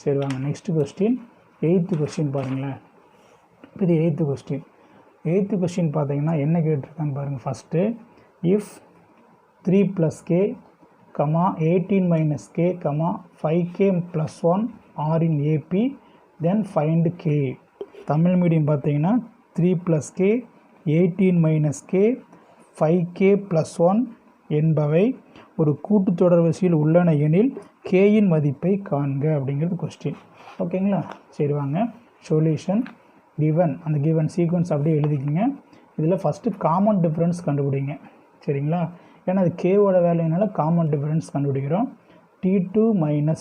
சரி வாங்க நெக்ஸ்ட் கொஸ்டின் 8th கொஸ்டின் பாருங்களேன். இது 8th கொஸ்டின். 8th கொஸ்டின் பார்த்தீங்கன்னா என்ன கேட்டிருக்காங்க பாருங்கள். First if 3 + k, 18 - k, 5k + 1 are in AP, then find k. Tamil medium பார்த்தீங்கன்னா 3 + k, 18 - k, 5k + 1 என்பவை ஒரு கூட்டுத்தொடர் வரிசையில் உள்ளன எனில் கேயின் மதிப்பை காண்க அப்படிங்கிறது கொஸ்டின் ஓகேங்களா. சரி வாங்க சொல்யூஷன். கிவன் அந்த கிவன் சீக்வன்ஸ் அப்படியே எழுதிக்கிங்க. இதில் ஃபஸ்ட்டு காமன் டிஃப்ரென்ஸ் கண்டுபிடிங்க சரிங்களா. ஏன்னா அது கேவோட வேல்யூனால காமன் டிஃப்ரென்ஸ் கண்டுபிடிக்கிறோம். t2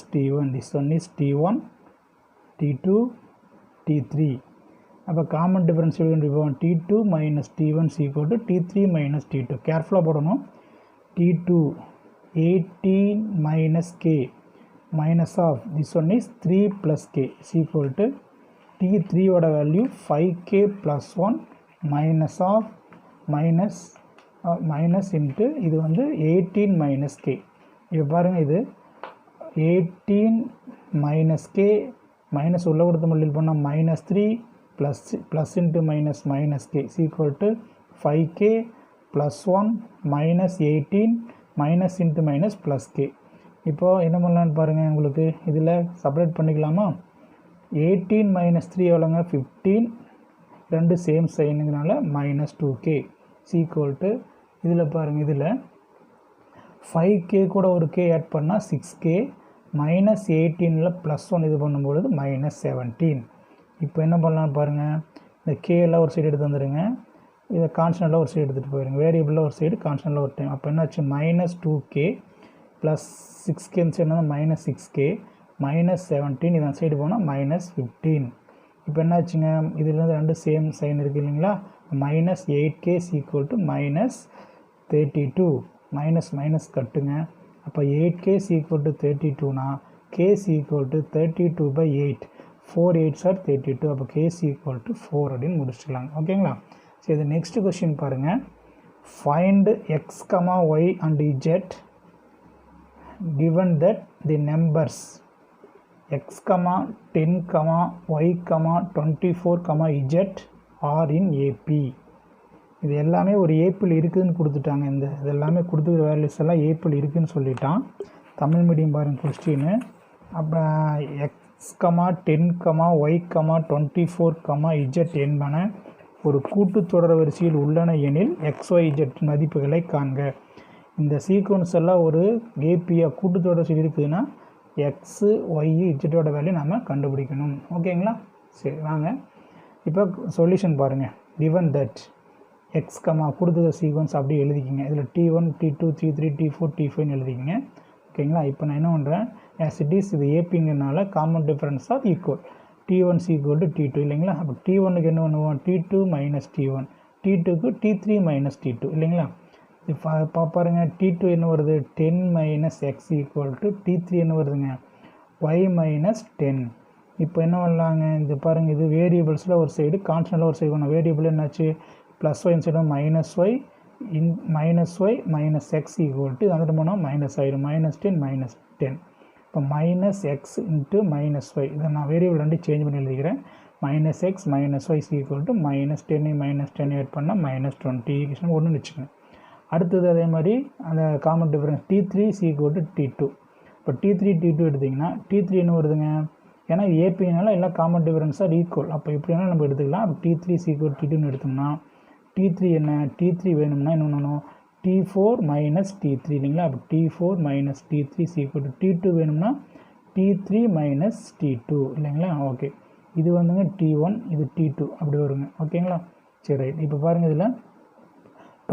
- t1 this one is t1 t2 t3. அப்போ காமன் டிஃப்ரென்ஸ் கண்டுபிடிப்போம். t2 - t1 equal to t3 - t2. கேர்ஃபுல்லாக போடணும். t2 18 - k minus of this one is 3 + k is equal to t3 ஓட value 5k + 1 minus of minus into இது வந்து 18 - k. இப்போ பாருங்கள் இது 18 - k மைனஸ் உள்ள கொடுத்து மல்டிபிள் பண்ணால் -3 plus into minus k is equal to 5k + 1 -18 minus into minus +k. இப்போது என்ன பண்ணலான்னு பாருங்கள். உங்களுக்கு இதில் செப்பரேட் பண்ணிக்கலாமா. 18 - 3 எவ்வளோங்க 15. ரெண்டு சேம் சைனுங்கனால -2k ஈக்குவல் டு இதில் பாருங்கள். இதில் 5k கூட ஒரு k ஆட் பண்ணால் 6k -18ல் +1 இது பண்ணும்பொழுது -17. இப்போ என்ன பண்ணலான்னு பாருங்கள். இந்த k எல்லாம் ஒரு சைடு எடுத்து வந்துடுங்க. இதை கான்ஸ்டன்ட்டில் ஒரு சைடு எடுத்துகிட்டு போயிருங்க. வேரியபிளில் ஒரு சைடு கான்ஸ்டன்ட்டில் ஒரு டைம். அப்போ என்னாச்சு -2k ப்ளஸ் 6k சைடுனா -6k -17 இதன் சைடு போனால் -15. இப்போ என்னாச்சுங்க இதிலேருந்து ரெண்டு சேம் சைன் இருக்குது இல்லைங்களா. -8k ஈக்குவல் டு -32 மைனஸ் கட்டுங்க. அப்போ 8k ஈக்குவல் டு 32னா k equal to 32/8. 4 8s are 32. அப்போ k ஈக்குவல் டு 4 அப்படின்னு முடிச்சுக்கலாங்க ஓகேங்களா. சரி இது நெக்ஸ்ட் கொஸ்டின் பாருங்கள். Find x, y and z given that the numbers x, 10, y, 24, z are in AP. இது எல்லாமே ஒரு ஏப்பிள் இருக்குதுன்னு கொடுத்துட்டாங்க. இது எல்லாமே கொடுத்துக்கிற வேல்யூஸ் எல்லாம் ஏப்பிள் இருக்குதுன்னு சொல்லிட்டான். தமிழ் மீடியம் பாருங்கள் கொஸ்டின். அப்போ x, 10, y, 24, z என்பன ஒரு கூட்டுத்தொடர் வரிசையில் உள்ளன எனில் xyz மதிப்புகளை காண்க. இந்த சீக்வன்ஸ் எல்லாம் ஒரு ஏபியாக கூட்டுத்தொடர் வரிசையில் இருக்குதுன்னா எக்ஸ் ஒய் இஜெட்டோட வேல்யூ நம்ம கண்டுபிடிக்கணும். ஓகேங்களா? சரி வாங்க இப்போ சொல்யூஷன் பாருங்கள். given that x, கொடுத்துருக்க சீக்வன்ஸ் அப்படியே எழுதிக்கிங்க. இதில் T1, T2, T3, T4, T5 எழுதிக்கிங்க. ஓகேங்களா? இப்போ நான் என்ன பண்ணுறேன், as it is இது ஏபிங்கிறனால common difference of equal T1 equal to T2 இல்லைங்களா? அப்போ T1க்கு என்ன பண்ணுவோம், T2 minus T1, T2க்கு T3 minus T2 இல்லைங்களா? இப்போ பாருங்க T2 என்ன வருது, 10 minus x equal to T3 என்ன வருதுங்க, y மைனஸ் 10. இப்போ என்ன பண்ணலாங்க, இது பாருங்கள், இது வேரியபிள்ஸில் ஒரு சைடு கான்ஸ்டன்ட்டில் ஒரு சைடு பண்ணணும். வேரியபிள் என்னாச்சு, plus y side minus y minus x equal to வந்துட்டு போனால் மைனஸ் ஆயிடும், மைனஸ் 10. இப்போ minus x into minus y, இதை நான் வேரியபிள் ரெண்டு சேஞ்ச் பண்ணி எழுதிக்கிறேன். Minus x minus y equal to minus 10 add பண்ணால் மைனஸ் 20 ஈக்குவேஷன் ஒன்று வச்சுக்கோங்க. அடுத்தது அதே மாதிரி அந்த common difference T3 equal to T2. இப்போ T3 T2 எடுத்திங்கன்னா T3 என்ன வருதுங்க, ஏன்னா ஏபினால எல்லாம் காமன் டிஃபரன்ஸாக ஈக்குவல். அப்போ எப்படி வேணாலும் நம்ம எடுத்துக்கலாம். அப்போ T3 ஈக்குவல் T2ன்னு எடுத்தோம்னா T3 என்ன, T3 வேணும்னா என்ன பண்ணணும், T4 மைனஸ் T3 இல்லைங்களா? அப்போ T4 minus T3 equal to T2 வேணும்னா T3 மைனஸ் T2 இல்லைங்களா? ஓகே, இது வந்துங்க T1, இது T2 அப்படி வருங்க. ஓகேங்களா? சரி ரைட். இப்போ பாருங்கள் இதில்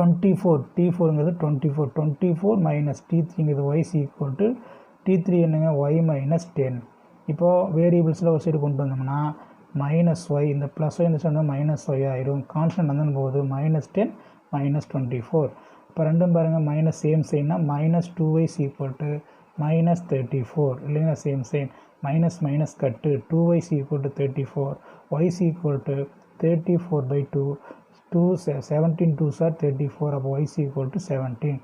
24 T4ங்கிறது 24 மைனஸ் T3ங்கிறது y ஈக்குவல் டு T3 என்னங்க, y மைனஸ் 10. இப்போது வேரியபிள்ஸில் ஒரு சைடு கொண்டு வந்தோம்னா மைனஸ் ஒய், இந்த ப்ளஸ் ஒய் இந்த சைடு மைனஸ் ஒய் ஆயிரும். கான்ஸ்டன்ட் வந்து போகுது மைனஸ் 10 மைனஸ் 24. இப்போ ரெண்டும் பாருங்கள் மைனஸ் சேம் சைன்னா minus 2y equal to minus 34 இல்லைங்களா? Same sign, minus minus cut 2y equal to 34, y equal to 34/2, 17 2s are 34. அப்போ y ஈக்குவல் டு 17.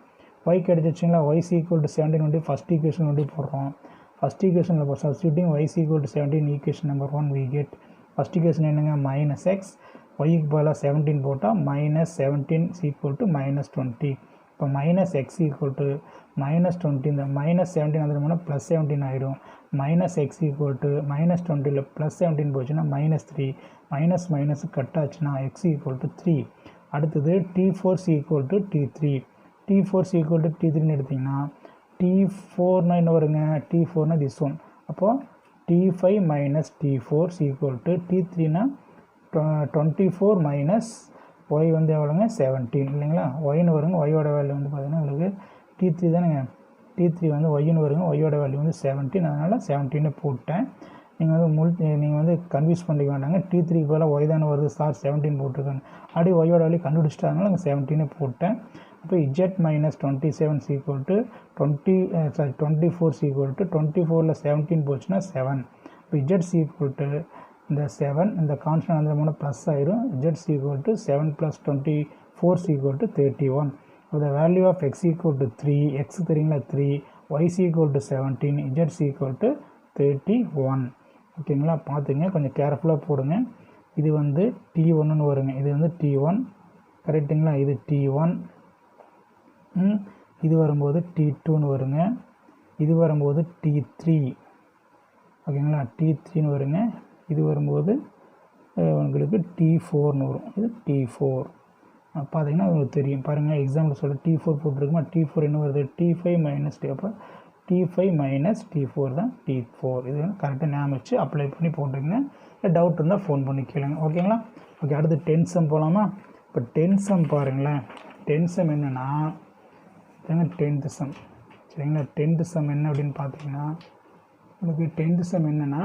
y கிடைச்சிச்சிங்களா? y ஈக்குவல் டு 17 வந்து ஃபஸ்ட் ஈக்குவேஷன் வந்து போடுறோம். ஃபஸ்ட் ஈக்குவேஷனில் இப்போ substituting y equal to 17 equation number 1 we get. First equation என்னங்க, minus X, ஒய்க்கு பதிலாக 17 போட்டால் மைனஸ் 17 ஈக்குவல் டு மைனஸ் 20. இப்போ minus x equal to minus 20, இந்த மைனஸ் 17 வந்து போனால் ப்ளஸ் 17 ஆகிடும். Minus x equal to minus 20ல் ப்ளஸ் 17 போச்சுன்னா மைனஸ் 3, மைனஸ் மைனஸ் கட் ஆச்சுன்னா எக்ஸ் ஈக்குவல் டு 3. அடுத்தது T4 equal to T3. T4 equal to T3ன்னு எடுத்திங்கன்னா T4னா என்ன வருங்க, T4னா திஸ் ஒன். அப்போது T5 minus T4 equal to T3னா 24 மைனஸ் ஒய் வந்து எவ்வளோங்க, 17 இல்லைங்களா? ஒய்னு வருங்க, ஒய்யோட வேல்யூ வந்து பார்த்தீங்கன்னா உங்களுக்கு T3 தானேங்க, T3 வந்து ஒய்னு வருங்க, ஒய்யோட வேல்யூ வந்து 17, அதனால் 17 போட்டேன். நீங்கள் வந்து நீங்கள் வந்து கன்ஃபியூஸ் பண்ணிக்க வேண்டாங்க. T3க்கு பதிலாக ஒய் தானே வருது, சார் 17 போட்டிருக்காங்க, அப்படியே ஒய்யோட வேல்யூ கண்டுபிடிச்சிட்டாங்க, நாங்கள் 17 போட்டேன். அப்போ z minus 27 equal to 24 equal to 24ல் 17 போச்சுன்னா 7. இப்போ z ஈக்குவல் டு இந்த 7, இந்த கான்ஸ்டன்ட் அந்த மூணு ப்ளஸ் ஆயிரும். z equal to 7 + 24 equal to 31. இப்போ the value of x equal to 3, x தெரியுங்களா 3, y equal to 17, z equal to 31. ஓகேங்களா? பார்த்துங்க, கொஞ்சம் கேர்ஃபுல்லாக போடுங்க. இது வந்து T1ன்னு வருங்க, இது வந்து T1 கரெக்டுங்களா? இது T1, இது வரும்போது T2ன்னு வருங்க, இது வரும்போது T3 ஓகேங்களா? T3ன்னு வருங்க, இது வரும்போது உங்களுக்கு T4ன்னு வரும், இது T4. பார்த்தீங்கன்னா உங்களுக்கு தெரியும். பாருங்கள் எக்ஸாம்பிள் சொல்ல T4 போட்டிருக்குமா, T4 என்ன வருது, T5 மைனஸ் T. அப்போ T5 மைனஸ் T4 தான் T4. இது கரெக்டாக ஞாபகம் வச்சு அப்ளை பண்ணி போட்டுருங்க. டவுட் இருந்தால் ஃபோன் பண்ணி கேளுங்க. ஓகேங்களா? ஓகே, அடுத்து 10 சம் போகலாமா? இப்போ 10 சம் பாருங்களேன். 10 சம் என்னென்னா 10th சம் சரிங்களா? 10th சம் என்ன அப்படின்னு பார்த்தீங்கன்னா உங்களுக்கு 10th சம் என்னென்னா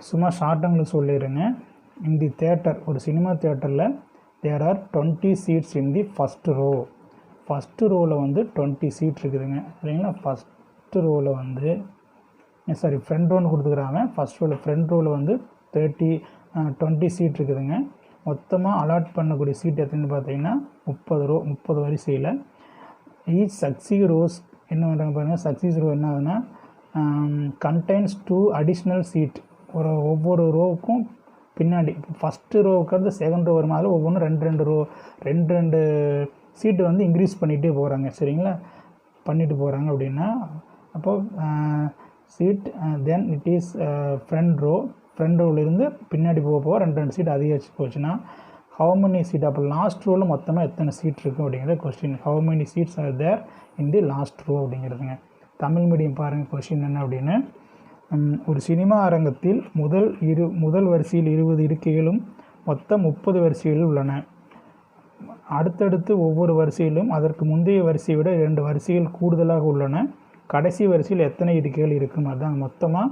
சும்மா ஷார்ட்டாக சொல்லிடுங்க. இந்த தேட்டர், ஒரு சினிமா தேட்டரில் there are 20 seats in the first row. First ரோவில் வந்து 20 சீட் இருக்குதுங்க சரிங்களா? ஃபஸ்ட்டு ரோவில் வந்து ஃப்ரண்ட் ரோன்னு கொடுத்துக்கிறாங்க. ஃபஸ்ட் ரோவில் ஃப்ரண்ட் ரோவில் வந்து 20 சீட் இருக்குதுங்க. மொத்தமாக அலாட் பண்ணக்கூடிய சீட் எத்தனை பார்த்தீங்கன்னா 30 ரோ, 30 வரிசையில். ஈச் சக்சீவ் ரோஸ் என்ன பண்ணுறாங்க பாருங்கள். சக்சீவ் ரோ என்ன ஆகுதுன்னா கண்டெய்ன்ஸ் 2 அடிஷ்னல் சீட். ஒவ்வொரு ரோவுக்கும் பின்னாடி ஃபஸ்ட்டு ரோவுக்கு அடுத்து செகண்ட் ரோ வரும், அதில் ஒவ்வொன்றும் ரெண்டு சீட்டு வந்து இன்க்ரீஸ் பண்ணிகிட்டே போகிறாங்க. சரிங்களா, பண்ணிட்டு போகிறாங்க அப்படின்னா அப்போது seat then it is front ரோவிலேருந்து பின்னாடி போக ரெண்டு சீட் அதிகரிச்சு போச்சுன்னா ஹவு மெனி சீட், அப்போ லாஸ்ட் ரோவில் மொத்தமாக எத்தனை சீட் இருக்குது அப்படிங்கிற question. How many seats are there in the last row அப்படிங்கிறதுங்க. தமிழ் மீடியம் பாருங்கள் கொஸ்டின் என்ன அப்படின்னு. ஒரு சினிமா அரங்கத்தில் முதல் வரிசையில் 20 இருக்கைகளும் மொத்தம் 30 வரிசைகள் உள்ளன. அடுத்தடுத்து ஒவ்வொரு வரிசையிலும் அதற்கு முந்தைய வரிசையை விட 2 வரிசைகள் கூடுதலாக உள்ளன. கடைசி வரிசையில் எத்தனை இருக்கைகள் இருக்கும்? அதுதான் மொத்தமாக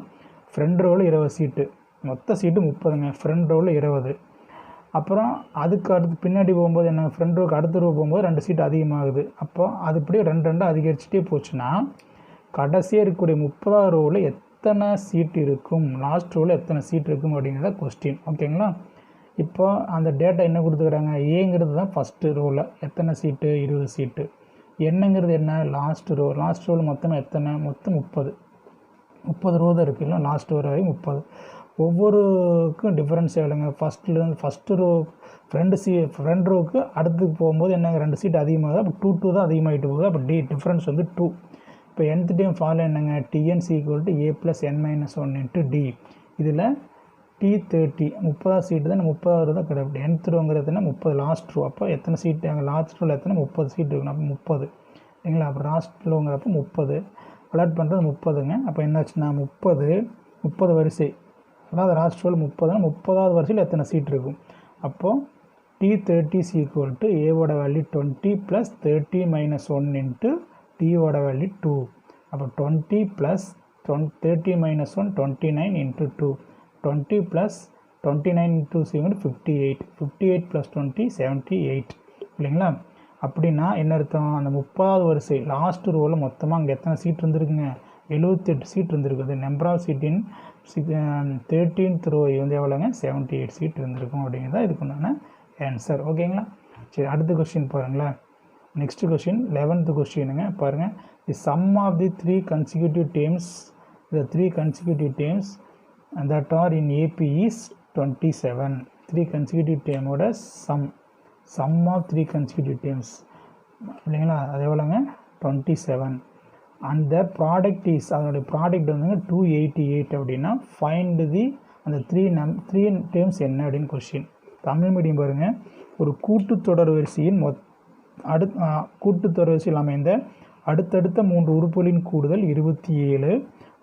ஃப்ரண்ட் ரோவில் 20 சீட்டு, மொத்த சீட்டு 30ங்க, ஃப்ரண்ட் ரோவில் 20. அப்புறம் அதுக்கு அடுத்து பின்னாடி போகும்போது என்ன, ஃப்ரண்ட் ரோவுக்கு அடுத்த ரோ போகும்போது 2 சீட்டு அதிகமாகுது. அப்போ அது இப்படியே 2 அதிகரிச்சுட்டே போச்சுன்னா கடைசியாக இருக்கக்கூடிய 30வது ரோவில் எத்தனை சீட் இருக்கும், லாஸ்ட் ரோவில் எத்தனை சீட் இருக்கும் அப்படிங்கிறத கொஸ்டின். ஓகேங்களா, இப்போ அந்த டேட்டா என்ன கொடுத்துக்கிறாங்க, ஏங்கிறது தான் ஃபஸ்ட்டு ரோவில் எத்தனை சீட்டு, 20 சீட்டு. என்னங்கிறது என்ன, லாஸ்ட் ரோவில் மொத்தமாக எத்தனை, மொத்தம் 30 ரோ தான் இருக்குது, இல்லை லாஸ்ட் வர வரைக்கும் 30. ஒவ்வொருக்கும் டிஃப்ரென்ஸ் எவ்வளோங்க, ஃபஸ்ட்டு ரோ ஃப்ரண்ட் ரோவுக்கு அடுத்துக்கு போகும்போது என்னங்க 2 சீட் அதிகமாகுது. அப்போ 2 தான் அதிகமாகிட்டு போகுது. அப்போ டிஃப்ரென்ஸ் வந்து 2. இப்போ nth டைம் ஃபாலோ என்னங்க, TN = A + n - 1 × D. இதில் T30 30வது சீட்டு தான், 30வது தான் கிடையாது. nth ரோங்கிறதுனா 30 லாஸ்ட் ரோ. அப்போ எத்தனை சீட்டு அங்கே லாஸ்ட் ரோவில் எத்தனை, 30 சீட் இருக்கணும். அப்போ 30 இல்லைங்களா. அப்போ லாஸ்ட் ரோங்கிறப்போ 30 அலாட் பண்ணுறது 30ங்க. அப்போ என்னாச்சுன்னா 30 வரிசை, அதாவது லாஸ்ட் ரோவில் 30னா 30வது வரிசையில் எத்தனை சீட் இருக்கும். அப்போது T30 = ஏவோட வேல்யூ 20 + 30 - 1 × Tயோட வேல்யூ 2. அப்போ 20 + 30 - 1 29 × 2. 20 + 29 × 2 58. 58 + 20 78 இல்லைங்களா. அப்படின்னா என்ன அர்த்தம், அந்த 30வது வரிசை லாஸ்ட் ரோவில் மொத்தமாக அங்கே எத்தனை சீட் இருந்திருக்குங்க, 78 சீட் இருந்திருக்குது. நம்பர் ஆஃப் சீட்டின் 13th ரோ வந்து எவ்வளோங்க, 78 சீட் இருந்திருக்கும் அப்படிங்கிறத இதுக்கு உண்டான ஆன்சர். ஓகேங்களா. சரி, அடுத்த கொஸ்டின் பாருங்களேன். நெக்ஸ்ட் கொஸ்டின் 11th கொஸ்டினுங்க பாருங்கள். The sum of the 3 consecutive terms that are in AP is 27. 3 consecutive termோட sum of 3 consecutive terms இல்லைங்களா, அது எவ்வளோங்க 27. அந்த ப்ராடக்ட் இஸ், அதனுடைய ப்ராடக்ட் வந்துங்க 288 அப்படின்னா ஃபைண்ட் தி அந்த 3 டேர்ம்ஸ் என்ன அப்படின்னு கொஸ்டின். தமிழ் மீடியம் பாருங்கள். ஒரு கூட்டுத்தொடர் வரிசையின் கூட்டுத்தொடர் வரிசையில் அமைந்த அடுத்தடுத்த 3 உறுப்புகளின் கூடுதல் 27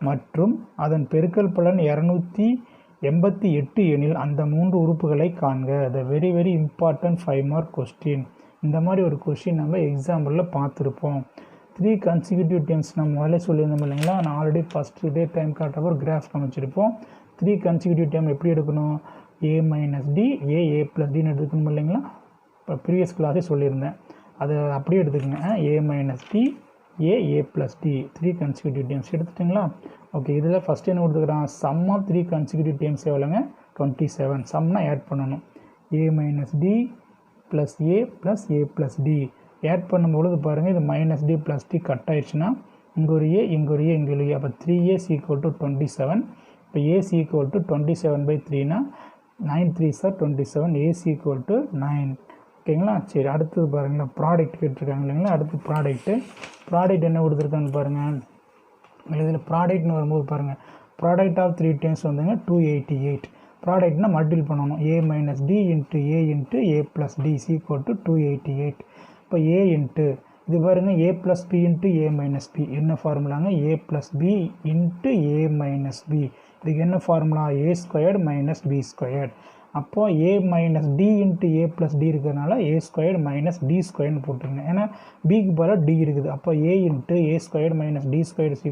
மற்றும் அதன் பெருக்கல் பலன் 288 எனில் அந்த 3 உறுப்புகளை காண்க. The very important 5 mark question. இந்த மாதிரி ஒரு கொஸ்டின் நம்ம எக்ஸாம்பிளில் பார்த்துருப்போம். 3 consecutive terms நம்ம முதல்ல சொல்லியிருந்தோம் இல்லைங்களா. நான் ஆல்ரெடி ஃபஸ்ட்டு டே டைம் காட்டுறப்போ ஒரு கிராஃப் காமிச்சிருப்போம். 3 consecutive term எப்படி எடுக்கணும், A - D A + Dன்னு எடுத்துக்கணும் இல்லைங்களா. இப்போ ப்ரீவியஸ் கிளாஸே சொல்லியிருந்தேன், அதை அப்படியே எடுத்துக்கோங்க. A - D A + D 3 consecutive terms எடுத்துட்டிங்களா. Okay, இதில் ஃபஸ்ட்டு என்ன கொடுத்துக்கிறான், சம் ஆஃப் 3 consecutive terms எவ்வளோங்க 27. சம்னா ஆட் பண்ணணும். A - D + A + A + D add பண்ணும்பொழுது பாருங்கள், இது -D + D கட் ஆயிடுச்சுன்னா இங்கே ஒரு A இங்கே ஒரு A இங்கே ஒரு A. அப்போ 3A = 27. இப்போ A = 27/3னா 9 3s are 27. A = 9. ஓகேங்களா. சரி, அடுத்தது பாருங்களேன். ப்ராடக்ட் கேட்டிருக்காங்க இல்லைங்களா. அடுத்து ப்ராடக்ட் என்ன கொடுத்துருக்கான்னு பாருங்கள். இதில் ப்ராடக்ட்னு வரும்போது பாருங்கள், ப்ராடக்ட் ஆஃப் 3 terms வந்துங்க 288. ப்ராடக்ட்னா மல்டிபிள் பண்ணணும். A - D × A × A + D = 288. இப்போ A இன்ட்டு இது பாருங்கள், A + B × A - B என்ன ஃபார்முலாங்க, A + B × A - B. இதுக்கு என்ன ஃபார்முலா, A² - B². அப்போது A - D × A + D இருக்கிறதுனால A² - D² போட்டுருங்க. ஏன்னா Bக்கு பதிலாக D இருக்குது. அப்போ A × A² - D² =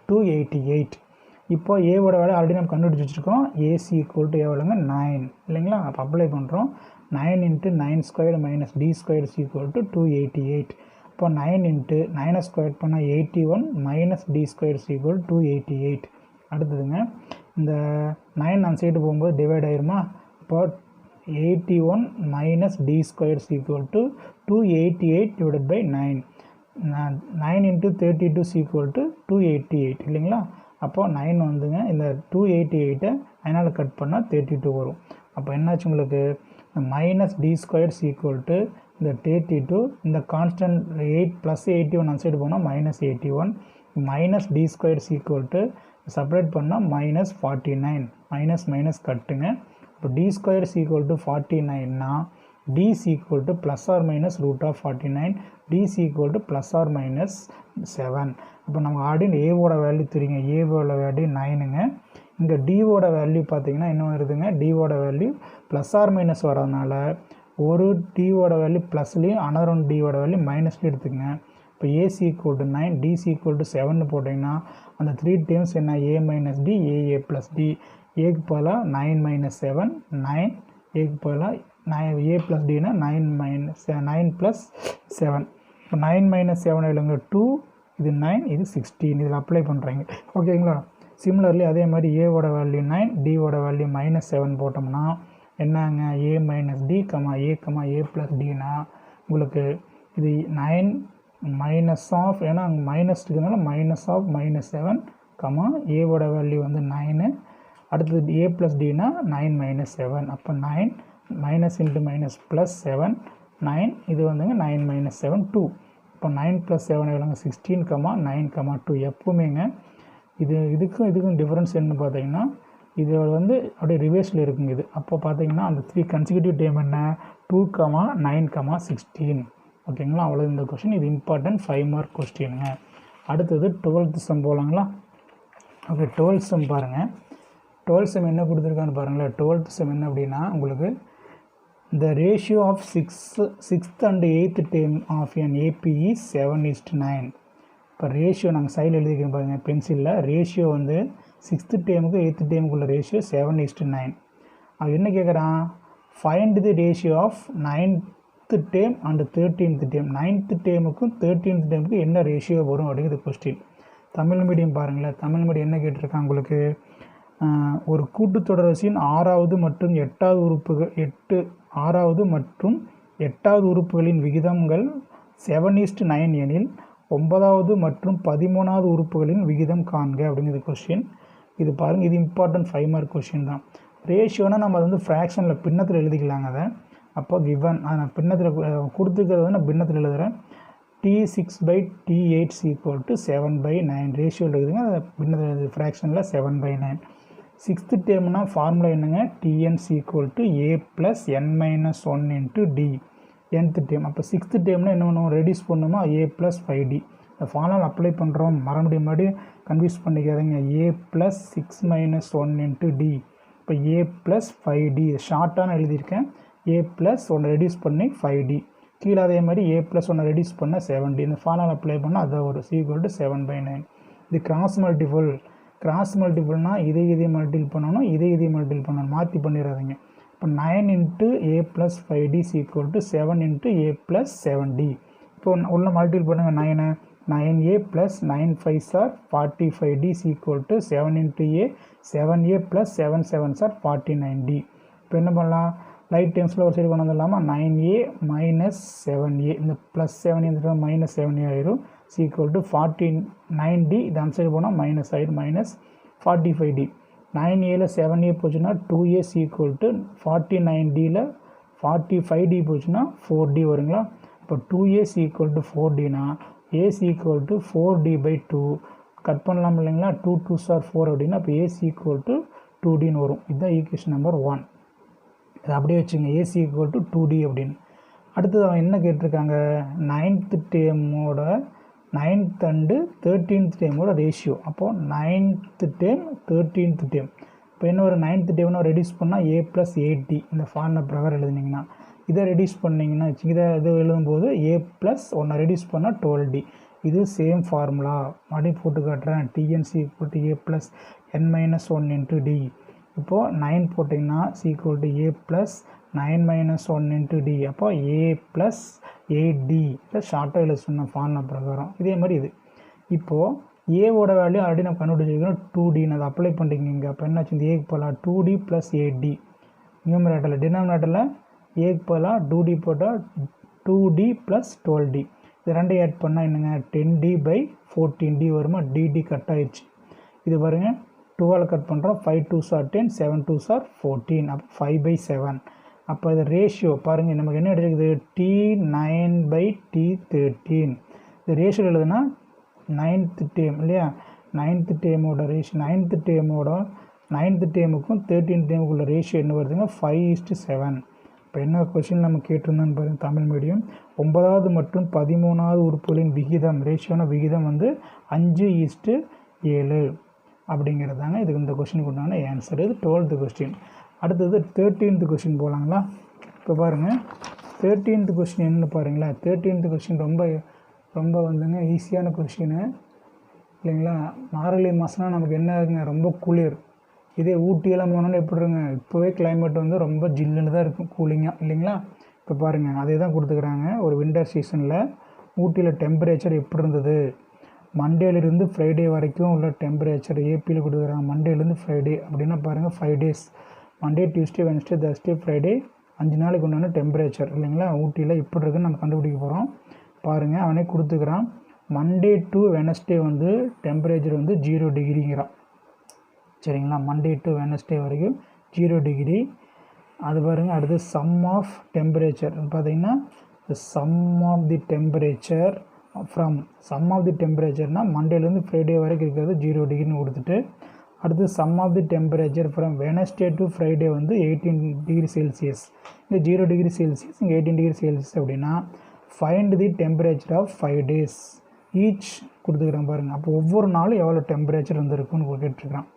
288. இப்போ ஏவோட வேலை ஆல்ரெடி நம்ம கண்டுபிடிச்சி வச்சுருக்கோம். A = எவ்வளோங்க 9 இல்லைங்களா. அப்போ அப்ளை பண்ணுறோம். 9 × 9² - D² = 288. இப்போ 9 × 9 ஸ்கொயர் பண்ணால் 81 - D² = 288. அடுத்ததுங்க, இந்த 9 அந்த சைடு போகும்போது டிவைட் ஆயிருமா. இப்போ 81 - D² = 288 / 9. 9 × 32 = 288 இல்லைங்களா? அப்போது 9 வந்துங்க இந்த 288 9ஆல் கட் பண்ணால் 32 வரும். அப்போ என்னாச்சு உங்களுக்கு -d² இந்த 32 இந்த கான்ஸ்டன்ட் 8 + 81 அந்த சைடு போனால் -81 -d² செப்பரேட் பண்ணால் -49 மைனஸ் கட்டுங்க. இப்போ d² = 49னா d = ±√49 d = ±7. இப்போ நமக்கு ஆல்ரெடி ஏவோட வேல்யூ தெரியுங்க. ஏவோட வேல்யூ 9ங்க. இங்கே டிவோட வேல்யூ பார்த்தீங்கன்னா என்ன வருதுங்க, டிவோட வேல்யூ +or- வரதுனால ஒரு டிவோட வேல்யூ ப்ளஸ்லேயும் அனதர் ஒன் டிவோட வேல்யூ மைனஸ்லேயும் எடுத்துக்கங்க. இப்போ a = 9 d = 7 போட்டிங்கன்னா அந்த 3 டேர்ம்ஸ் என்ன, a - d a + d. ஏக்கு பதிலாக 9 - 7 9, ஏக்கு பதிலாக a + dனா 9 + 7. இப்போ 9 - 7 எழுங்க 2, இது 9, இது 16. இதில் அப்ளை பண்ணுறீங்க ஓகேங்களா? சிமிலர்லி அதே மாதிரி ஏவோட வேல்யூ 9 டிவோட வேல்யூ -7 போட்டோம்னா என்னங்க, a - d a + dனா உங்களுக்கு இது 9 மைனஸ் ஆஃப், ஏன்னா அங்கே மைனஸ் இருக்கிறதுனால -7, ஏவோட வேல்யூ வந்து 9, அடுத்தது a + dனா 9 - 7. அப்போ 9 - +7 9, இது வந்துங்க 9 - 7 2. இப்போ 9 + 7 எவ்வளோங்க 16, 9, 2. எப்பவுமேங்க இதுக்கும் டிஃப்ரென்ஸ் என்ன பார்த்தீங்கன்னா, இது வந்து அப்படியே ரிவர்ஸில் இருக்குங்க இது. அப்போ பார்த்தீங்கன்னா அந்த 3 கன்சிக்யூட்டிவ் டேம் என்ன 2, 9, 16 ஓகேங்களா? அவ்வளோ இந்த கொஸ்டின். இது இம்பார்ட்டன்ட் 5 மார்க் கொஸ்டினுங்க. அடுத்தது 12th some போகலாங்களா? Okay, 12th some பாருங்கள். 12th சம் என்ன கொடுத்துருக்கான்னு பாருங்களேன். 12th சம் என்ன அப்படின்னா உங்களுக்கு the ratio of 6th and 8th term of an AP is 7:9. இப்போ ரேஷியோ நாங்கள் சைடில் எழுதிக்கிறோம் பாருங்கள் பென்சிலில். ரேஷியோ வந்து 6th டேமுக்கு 8th டேமுக்குள்ள ரேஷியோ 7:9. அவன் என்ன கேட்குறான், find the ratio of 9th term and 13th term. 9th டேமுக்கும் 13th டேமுக்கும் என்ன ரேஷியோ வரும் அப்படிங்கிறது கொஸ்டின். தமிழ் மீடியம் பாருங்களேன். தமிழ் மீடியம் என்ன கேட்டிருக்கான் உங்களுக்கு, ஒரு கூட்டுத்தொடர் வரிசையின் 6வது மற்றும் 8வது உறுப்புகளின் விகிதங்கள் 7:9 எனில் 9வது மற்றும் 13வது உறுப்புகளின் விகிதம் காண்க அப்படிங்கிறது கொஸ்டின். இது பாருங்கள், இது இம்பார்ட்டன்ட் 5 மார்க் கொஸ்டின் தான். ரேஷியோனா நம்ம அதை வந்து ஃப்ராக்ஷனில் பின்னத்தில் எழுதிக்கலாங்க. அதை அப்போ கிவன் நான் பின்னத்தில் கொடுத்துருக்கிறது வந்து நான் பின்னத்தில் எழுதுகிறேன். T6/T8 = 7/9 ரேஷியோவில் இருக்குதுங்க. அதை பின்னத்தில் ஃப்ராக்ஷனில் 7/9. 6th டேம்னா ஃபார்முலா என்னங்க, Tn = a + n - 1 × d. nth term. அப்போ 6th டேம்னா என்ன பண்ணுவோம், ரெடியூஸ் பண்ணுமா a + 5d. இந்த ஃபார்முலா அப்ளை பண்ணுறோம். மறுபடியும் கன்ஃபியூஸ் பண்ணிக்காதீங்க. a + 6 - 1 × d. இப்போ a + 5d ஷார்ட்டான எழுதியிருக்கேன். a + 1 ரெடியூஸ் பண்ணி 5d. கீழே அதே மாதிரி a + 1 ரெடியூஸ் பண்ண 7d. இந்த ஃபார்முலா அப்ளை பண்ணால் அதை ஒரு c = 7/9. இது கிராஸ் மல்டிபிள்னால் இதை மல்டிபிள் பண்ணணும், இதை மல்டிபிள் பண்ணணும், மாற்றி பண்ணிடாதீங்க. இப்போ 9 × a + 5d = 7 × a + 7d. இப்போ உள்ள மல்டிபிள் பண்ணுங்கள். 9a + 9 5s are 45d = 7 × a 7a + 7 7s are 49d. இப்போ என்ன பண்ணலாம், ரைட் டேர்ம்ஸில் ஒரு சைடு கொண்டு வந்துடலாமா, 9a - 7a இந்த +7 இந்த -7a ஆயிரும் = 49d. இது அந்த சைடு போனால் மைனஸ் ஆயிரும் -45d. 9a 7a போச்சுன்னா 2a = 49d 45d போச்சுன்னா 4d வருங்களா? இப்போ 2a = 4dனா a = 4d/2 கட் பண்ணலாம் இல்லைங்களா? 2 2s are 4 அப்படின்னா இப்போ a = 2dன்னு வரும். இதுதான் ஈக்குவேஷன் நம்பர் 1. இதை அப்படியே வச்சுங்க, a = 2d அப்படின்னு. அடுத்தது அவன் என்ன கேட்டிருக்காங்க, 9th டேமோட 9th and 13th டேமோட ratio. அப்போது 9th டேம் 13th டேம். இப்போ என்ன ஒரு 9th டேம்னா ரெடியூஸ் பண்ணால் a + 8d. இந்த ஃபார்முலா பிரகாரம் எழுதுனீங்கன்னா இதை ரெடியூஸ் பண்ணிங்கன்னா இது எழுதும்போது a + 1 ரெடியூஸ் பண்ணால் 12d. இது சேம் ஃபார்முலா மறுபடியும் போட்டு காட்டுறேன். Tn = a + n - 1 × d. இப்போது 9 போட்டிங்கன்னா c = a + 9 - 1 × d. அப்போ a + 8d இதை ஷார்ட்டாக எழுத சொன்ன ஃபார்முலா பிரகாரம். இதே மாதிரி இது இப்போது ஏவோட வேல்யூ ஆல்ரெடி நம்ம கண்டுபிடிச்சிருக்கோம் 2dன்னு அதை அப்ளை பண்ணிங்க இங்கே. அப்போ என்னாச்சு, இந்த ஏக்கு போகலாம் 2d + 8d. நியூமரேட்டரில் டினாமினேட்டரில் ஏக்கு போகலாம் 2d போட்டால் 2d + 12d. இது ரெண்டையும் ஆட் பண்ணால் என்னங்க 10d/14d வருமா, dd கட் ஆயிடுச்சு. இது பாருங்கள் 2ஆல் கட் பண்ணுறோம், 5 2s are 10, 7 2s are 14, அப்போ 5/7. அப்போ இது ரேஷியோ பாருங்கள் நமக்கு என்ன எடுத்துக்குது, T9/T13. இந்த ரேஷியோ எழுதுனா 9th டேர்ம் இல்லையா, 9th டேர்மோட ratio, 9th டேர்முக்கும் 13th டேர்முக்குள்ள ratio என்ன வருதுங்க, 5:7. இப்போ என்ன கொஸ்டின் நம்ம கேட்டிருந்தோன்னு பாருங்கள், தமிழ் மீடியம் 9வது மற்றும் 13வது உறுப்புகளின் விகிதம், ரேஷியோன விகிதம் வந்து 5:7 அப்படிங்கிறது தாங்க இதுக்கு இந்த கொஸ்டினுக்கு உண்டான ஆன்சர். இது 12th கொஸ்டின். அடுத்தது 13th கொஸ்டின் போகலாங்களா. இப்போ பாருங்கள் 13th கொஸ்டின் என்னென்னு பாருங்களேன். 13th கொஸ்டின் ரொம்ப வந்துங்க ஈஸியான கொஸ்டின்னு இல்லைங்களா. மார்கழி மாதம்னா நமக்கு என்ன இருக்குங்க, ரொம்ப குளிர். இதே ஊட்டியெல்லாம் போனாலும் எப்படி இருங்க, இப்போவே கிளைமேட் வந்து ரொம்ப ஜில்லுன்னு தான் இருக்கும், கூலிங்காக இல்லைங்களா. இப்போ பாருங்கள் அதே தான் கொடுத்துக்கிறாங்க. ஒரு வின்டர் சீசனில் ஊட்டியில் டெம்பரேச்சர் எப்படி இருந்தது, மண்டேலேருந்து ஃப்ரைடே வரைக்கும் உள்ள டெம்பரேச்சர் ஏபியில் கொடுக்குறாங்க. மண்டேலேருந்து ஃப்ரைடே அப்படின்னா பாருங்கள் 5 days, Monday Tuesday Wednesday Thursday Friday 5 நாளைக்கு உண்டான டெம்பரேச்சர் இல்லைங்களா ஊட்டியில் இப்படி இருக்குன்னு நம்ம கண்டுபிடிக்க போகிறோம். பாருங்கள் அவனே கொடுத்துக்கிறான். மண்டே டு வெனஸ்டே வந்து டெம்பரேச்சர் வந்து 0 டிகிரிங்கிறான் சரிங்களா. மண்டே டு வெனஸ்டே வரைக்கும் 0 டிகிரி. அது பாருங்கள். அடுத்து சம் ஆஃப் டெம்பரேச்சர் பார்த்தீங்கன்னா sum of the temperature from sum of the டெம்பரேச்சர்னால் மண்டேலேருந்து ஃப்ரைடே வரைக்கும் இருக்கிறது 0 டிகிரின்னு கொடுத்துட்டு, அடுத்து sum of the temperature from Wednesday to Friday வந்து 18 டிகிரி செல்சியஸ். இங்கே 0 டிகிரி செல்சியஸ், இங்கே 18 டிகிரி செல்சியஸ் அப்படின்னா find the temperature of 5 days each கொடுத்துக்கிறான் பாருங்கள். அப்போ ஒவ்வொரு நாளும் எவ்வளோ டெம்பரேச்சர் வந்துருக்குன்னு கேட்டுருக்கிறான்.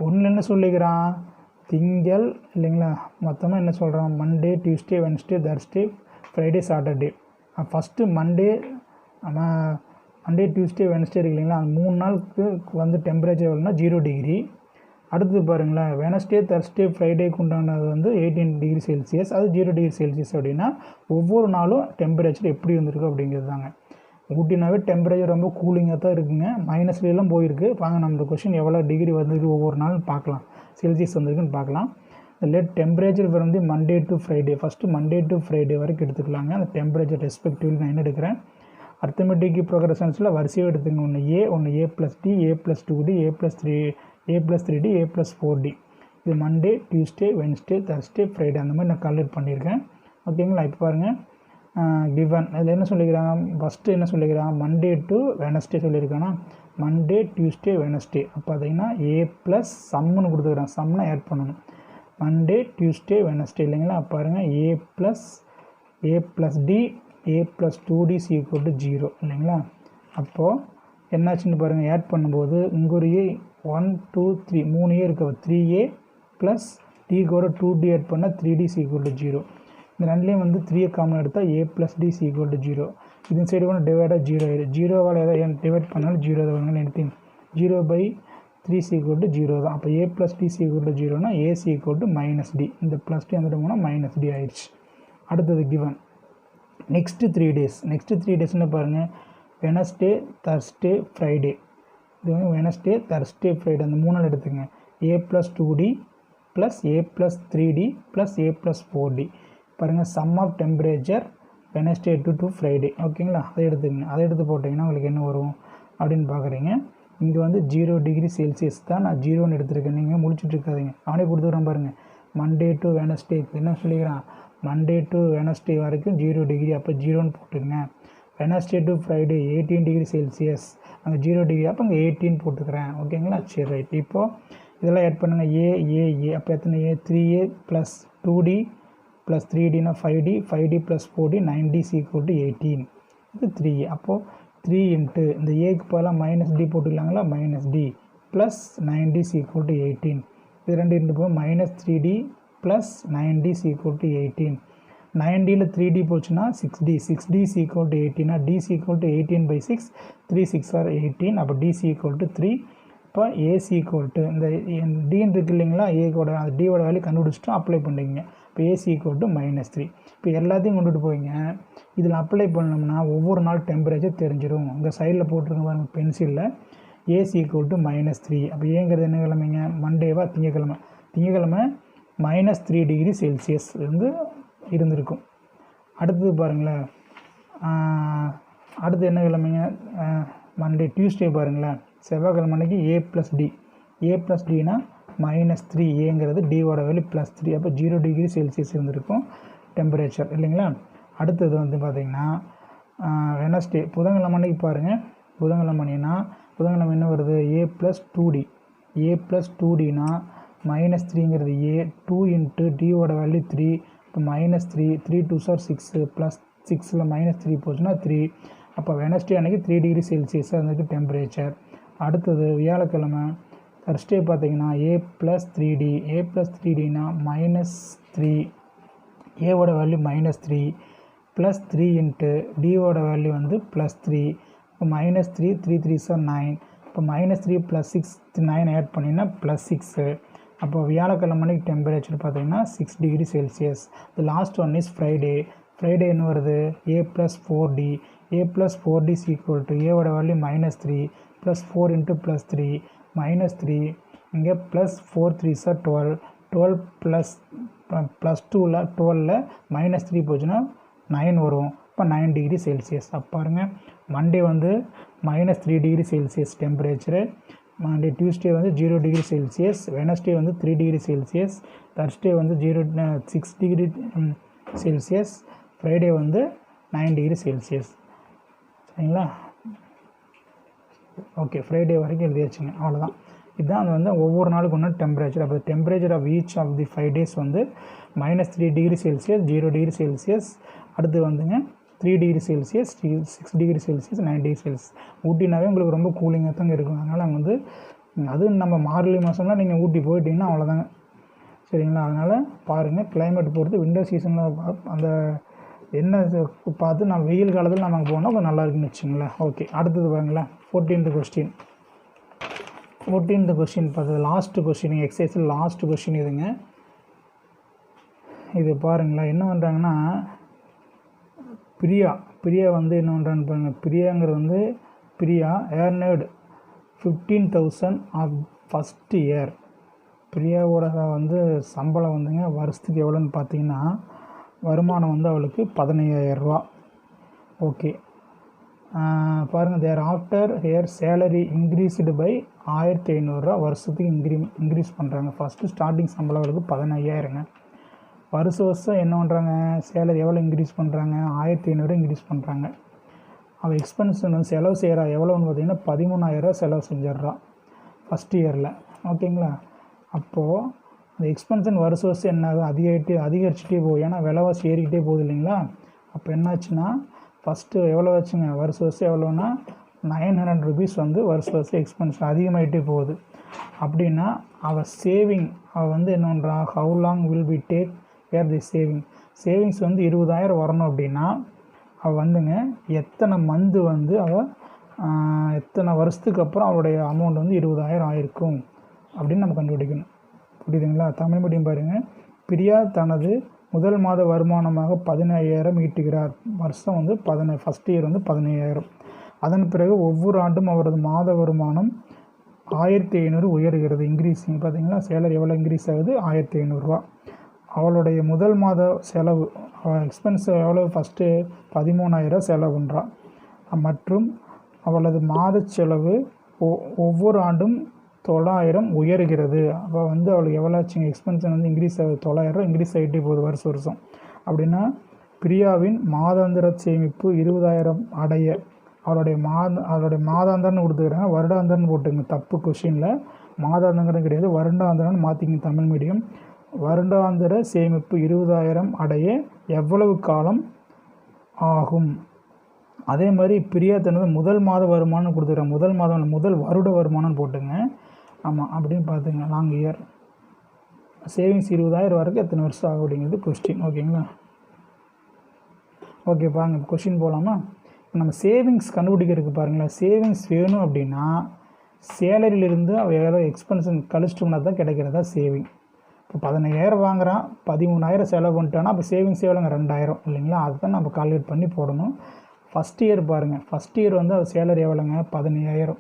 ஒன்று என்ன சொல்லிக்கிறான், திங்கள் இல்லைங்களா, மொத்தமாக என்ன சொல்கிறான், Monday Tuesday Wednesday Thursday Friday Saturday. First Monday Tuesday Wednesday இருக்கு இல்லைங்களா, அந்த 3 நாளுக்கு வந்து டெம்பரேச்சர் எவ்வளோனா 0 டிகிரி. அடுத்தது பாருங்களேன் வெனஸ்டே தர்ஸ்டே ஃப்ரைடேக்கு உண்டானது வந்து 18 டிகிரி செல்சியஸ், அது 0 டிகிரி செல்சியஸ் அப்படின்னா ஒவ்வொரு நாளும் டெம்பரேச்சர் எப்படி வந்திருக்கு அப்படிங்கிறது தாங்க. ஊட்டினாவே டெம்பரேச்சர் ரொம்ப கூலிங்காக தான் இருக்குங்க, மைனஸ்லாம் போயிருக்கு. வாங்க நம்ம இந்த கொஸ்டின் எவ்வளோ டிகிரி வந்திருக்கு ஒவ்வொரு நாளும் பார்க்கலாம், செல்சியஸ் வந்திருக்குன்னு பார்க்கலாம். லெட் டெம்பரேச்சர் வந்து Monday to Friday, first Monday to Friday வரைக்கும் எடுத்துக்கலாங்க. அந்த டெம்பரேச்சர் ரெஸ்பெக்டிவ்லி நான் என்ன எடுக்கிறேன், அர்த்தமெட்டிக் ப்ரோக்ரஷன்ஸில் வரிசையாக எடுத்துங்க. ஒன்று A + D, A + 2D, A + 3D, A + 4D. இது Monday Tuesday Wednesday Thursday Friday அந்த மாதிரி நான் கால்குலேட் பண்ணியிருக்கேன் ஓகேங்களா. இப்போ பாருங்கள் கிவன் அதில் என்ன சொல்லிக்கிறாங்க, ஃபஸ்ட்டு என்ன சொல்லிக்கிறாங்க, மண்டே டு வெனஸ்டே சொல்லியிருக்கானா, மண்டே டியூஸ்டே வெனஸ்டே. அப்போ பார்த்தீங்கன்னா A + சம்முன்னு கொடுத்துக்கிறாங்க, சம்னா ஆட் பண்ணணும். மண்டே டியூஸ்டே வெனஸ்டே இல்லைங்களா. பாருங்கள் A + D, A + 2D = 0 இல்லைங்களா. அப்போது என்னாச்சுன்னு பாருங்கள், ஆட் பண்ணும்போது இங்கே ஒரு A 1 2 3 3 A இருக்க, 3A + D கூட 2D ஆட் பண்ணால் 3D = 0. இந்த ரெண்டுலேயும் வந்து 3 காமன் எடுத்தால் A + D = 0. இது சைடு கூட டிவைடாக 0 ஆயிடும். 0வால் எதாவது டிவைட் பண்ணாலும் 0 தான் வருங்க. எடுத்து 0/3 = 0 தான். அப்போ A + D = 0னா A = -D. இந்த +D வந்துட்டு போனால் -D ஆயிடுச்சு. அடுத்தது கிவன் நெக்ஸ்ட்டு 3 days. நெக்ஸ்ட்டு 3 daysன்னு பாருங்கள், வெனஸ்டே தர்ஸ்டே ஃப்ரைடே. இது வந்து வெனஸ்டே தர்ஸ்டே ஃப்ரைடே அந்த 3 நாள் எடுத்துங்க. A + 2D + A + 3D + A + 4D. பாருங்கள் sum of temperature Wednesday to Friday ஓகேங்களா. அதை எடுத்துக்கங்க. அதை எடுத்து போட்டிங்கன்னா உங்களுக்கு என்ன வரும் அப்படின்னு பார்க்குறீங்க. இங்கே வந்து 0 டிகிரி செல்சியஸ் தான் நான் 0ன்னு எடுத்துருக்கேன். நீங்கள் முடிச்சுட்டு இருக்காதீங்க, அவனே கொடுத்துக்கிறேன் பாருங்கள். மண்டே டு வெனஸ்டே என்ன சொல்லிக்கிறான், மண்டே டு வெனஸ்டே வரைக்கும் 0 டிகிரி, அப்போ 0ன்னு போட்டுருங்க. Wednesday to Friday 18 degree Celsius, அங்கே 0 டிகிரி, அப்போ அங்கே 18 போட்டுக்கிறேன் ஓகேங்களா. சரி ரைட். இப்போது இதெல்லாம் ஆட் பண்ணுங்கள். ஏ அப்போ எத்தனை A 3A + 2D + 3Dனா 5D, 5D + 4D 9D = 18. இது 3A. அப்போது 3 இன்ட்டு இந்த ஏக்கு பதிலாக -D போட்டுக்கலாங்களா, -D + 9D = 18. இது ரெண்டு இன்ட்டு போகும் -3D + 9D = 18. 9Dயில் 3D போச்சுன்னா 6D, 6D = 18. D = 18/6, 3 6 are 18. அப்போ D = 3. இப்போ A = இந்த Dன்னு இருக்கு இல்லைங்களா, ஏக்கோட அந்த Dயோட வேல்யூ கண்டுபிடிச்சிட்டு அப்ளை பண்ணிங்க. இப்போ A = -3. இப்போ எல்லாத்தையும் கொண்டுட்டு போய்ங்க, இதில் அப்ளை பண்ணோம்னா ஒவ்வொரு நாள் டெம்பரேச்சர் தெரிஞ்சிடும். இங்கே சைடில் போட்டிருக்க பாருங்க பென்சிலில் A = -3. அப்போ ஏங்கிறது என்ன கிழமைங்க, மண்டேவா, திங்கக்கிழமை. திங்கக்கிழமை -3 டிகிரி செல்சியஸ் இருந்திருக்கும். அடுத்தது பாருங்களேன் அடுத்து என்ன கிழமைங்க? மண்டே டியூஸ்டே பாருங்களேன். செவ்வாய்க்கிழமை அன்றைக்கி ஏ ப்ளஸ் டினா -3, ஏங்கிறது டியோட வேல்யூ +3, அப்போ 0 டிகிரி செல்சியஸ் இருந்திருக்கும் டெம்பரேச்சர் இல்லைங்களா? அடுத்தது வந்து பார்த்திங்கன்னா வெனஸ்டே புதன்கிழமை அன்றைக்கி பாருங்கள். புதன்கிழமை என்ன வருது? A plus 2டினா -3ங்கிறது A, 2 into டியோட value 3, இப்போ -3, 3 2s are 6, ப்ளஸ் 6ல் -3 போச்சுன்னா 3, அப்போ வெனஸ்டே அன்றைக்கி 3 டிகிரி செல்சியஸாக இருந்திருக்கு டெம்பரேச்சர். அடுத்தது வியாழக்கிழமை தர்ஸ்டே பார்த்திங்கன்னா ஏ ப்ளஸ் 3டினா -3, ஏவோட வேல்யூ -3, ப்ளஸ் 3 இன்ட்டு டியோட வேல்யூ வந்து +3, இப்போ -3, 3 3s are 9, இப்போ -3 + 6 9 ஆட் பண்ணிங்கன்னா +6. அப்போ வியாழக்கிழமை அன்றைக்கி டெம்பரேச்சர் பார்த்திங்கன்னா 6 degree Celsius. The last one is Friday என்ன வருது? A plus 4d is equal to ஏவோட வேல்யூ -3, ப்ளஸ் 4 இன்ட்டு +3 -3, இங்கே ப்ளஸ் 4 3s are 12, 12 ப்ளஸ் 2ல் 12ல் -3 போச்சுன்னா 9 வரும். இப்போ 9 டிகிரி செல்சியஸ். அப்போ பாருங்கள், மண்டே வந்து -3 degree Celsius temperature, Monday Tuesday வந்து 0 டிகிரி செல்சியஸ், வெனஸ்டே வந்து 3 டிகிரி செல்சியஸ், தர்ஸ்டே வந்து 6 டிகிரி செல்சியஸ், ஃப்ரைடே வந்து 9 டிகிரி செல்சியஸ். சரிங்களா? ஓகே, ஃப்ரைடே வரைக்கும் எழுதியாச்சுங்க. அவ்வளோதான். இதுதான் அது வந்து ஒவ்வொரு நாளுக்கு ஒன்று டெம்பரேச்சர். அப்போ temperature of each of the 5 days வந்து -3 டிகிரி செல்சியஸ், 0 டிகிரி செல்சியஸ், அடுத்து வந்துங்க 3 degree Celsius, 6 degree Celsius, 9 degree Celsius. ஊட்டினாவே உங்களுக்கு ரொம்ப கூலிங்காக தாங்க இருக்கும். அதனால் அங்கே வந்து அதுவும் நம்ம மார்கழி மாதம்லாம் நீங்கள் ஊட்டி போயிட்டீங்கன்னா அவ்வளோதாங்க. சரிங்களா? அதனால் பாருங்கள், கிளைமேட் பொறுத்து விண்டர் சீசனில் அந்த என்ன பார்த்து நான் வெயில் காலத்தில் நம்ம அங்கே போனால் கொஞ்சம் நல்லா இருக்குன்னு வச்சுங்களேன். ஓகே, அடுத்தது பாருங்களேன். 14th கொஸ்டின் பார்த்தது லாஸ்ட் கொஸ்டின், எக்ஸசைஸில் லாஸ்ட் கொஸ்டின் இதுங்க. இது பாருங்களேன், என்ன பண்ணுறாங்கன்னா பிரியா வந்து என்ன பண்ணுறான்னு பாருங்கள். பிரியாங்கிறது வந்து ஏர்னர்டு 15,000 ஆஃப் ஃபஸ்ட் இயர். பிரியாவோட வந்து சம்பளம் வந்துங்க வருஷத்துக்கு எவ்வளோன்னு பார்த்தீங்கன்னா, வருமானம் வந்து அவளுக்கு 15,000 ரூபா. ஓகே, பாருங்கள், there after her salary increased by 1500 ரூபா வருஷத்துக்கு இன்க்ரீஸ் பண்ணுறாங்க. ஃபஸ்ட்டு ஸ்டார்டிங் சம்பளம் அவளுக்கு 15,000ங்க. வருஷம் என்ன பண்ணுறாங்க? சேலரி எவ்வளோ இன்க்ரீஸ் பண்ணுறாங்க? 1500 இன்க்ரீஸ் பண்ணுறாங்க. அவள் எக்ஸ்பென்ஸ் வந்து செலவு செய்கிறா எவ்வளோன்னு பார்த்தீங்கன்னா 13,000 ரூபா செலவு செஞ்சிட்றா ஃபஸ்ட் இயரில். ஓகேங்களா? அப்போது அந்த எக்ஸ்பென்ஷன் வருஷம் என்ன ஆகும்? அதிகரிச்சுட்டே போகும். ஏன்னா விலைவாசி ஏறிக்கிட்டே போகுது இல்லைங்களா? அப்போ என்னாச்சுன்னா ஃபஸ்ட்டு எவ்வளோ வச்சுங்க, வருஷம் எவ்வளோன்னா 900 ருபீஸ் வந்து வருஷம் எக்ஸ்பென்ஷன் அதிகமாகிட்டே போகுது. அப்படின்னா அவள் வந்து என்ன பண்ணுறா? How long will be take care the savings வந்து 20,000 வரணும். அப்படின்னா அவள் வந்துங்க எத்தனை மந்த்து வந்து எத்தனை வருஷத்துக்கு அப்புறம் அவளுடைய அமௌண்ட் வந்து 20,000 ஆயிருக்கும் அப்படின்னு நம்ம கண்டுபிடிக்கணும். புரியுதுங்களா? தமிழ் மீடியம் பாருங்கள். பிரியா தனது முதல் மாத வருமானமாக 15,000 ஈட்டுகிறார். வருஷம் வந்து ஃபஸ்ட் இயர் வந்து 15,000. அதன் பிறகு ஒவ்வொரு ஆண்டும் அவரது மாத வருமானம் 1500 உயர்கிறது. இன்க்ரீஸிங் பார்த்தீங்களா? சேலரி எவ்வளோ இன்க்ரீஸ் ஆகுது? 1500 ரூபா. அவளுடைய முதல் மாத செலவு எக்ஸ்பென்ஸ் எவ்வளோ? ஃபஸ்ட்டு 13,000 செலவு பண்ணுறா. மற்றும் அவளது மாத செலவு ஒவ்வொரு ஆண்டும் 900 உயர்கிறது. அப்போ வந்து அவளுக்கு எவ்வளோ ஆச்சுங்க? எக்ஸ்பென்ஷன் வந்து இன்க்ரீஸ் ஆகுது, 900 இன்க்ரீஸ் ஆகிட்டே போகுது வருஷம். அப்படின்னா பிரியாவின் மாதாந்திர சேமிப்பு 20,000 அடைய அவளுடைய மாதாந்திரன்னு கொடுத்துக்கிறாங்க, வருடாந்திரன்னு போட்டுங்க. தப்பு கொஷினில் மாதாந்திரம் கிடையாது, வருடாந்திரம்னு மாற்றிக்கிங்க தமிழ் மீடியம். வருடாந்திர சேமிப்பு 20,000 அடைய எவ்வளவு காலம் ஆகும்? அதே மாதிரி பிரியா தனது முதல் மாத வருமானம் கொடுத்துக்கிறேன். முதல் வருட வருமானம்னு போட்டுங்க. ஆமாம், அப்படின்னு பார்த்துங்க. லாங் இயர் சேவிங்ஸ் 20,000 வரைக்கும் எத்தனை வருஷம் ஆகும் அப்படிங்கிறது கொஸ்டின். ஓகேங்களா? ஓகே, பாருங்க கொஸ்டின் போகலாமா? நம்ம சேவிங்ஸ் கண்டுபிடிக்கிறதுக்கு பாருங்களேன். சேவிங்ஸ் வேணும் அப்படின்னா சேலரியிலிருந்து அவள் எவ்வளோ எக்ஸ்பென்ஷன் கழிச்சிட்டோம்னா தான் கிடைக்கிறதா சேவிங். இப்போ 15,000 வாங்குகிறான், 13,000 செலவு பண்ணிட்டோன்னா அப்போ சேவிங்ஸ் எவ்வளோங்க? 2,000 இல்லைங்களா? அதுதான் நம்ம கால்குலேட் பண்ணி போடணும். ஃபஸ்ட் இயர் பாருங்கள். ஃபஸ்ட் இயர் வந்து அவள் சேலரி எவ்வளோங்க? 15,000.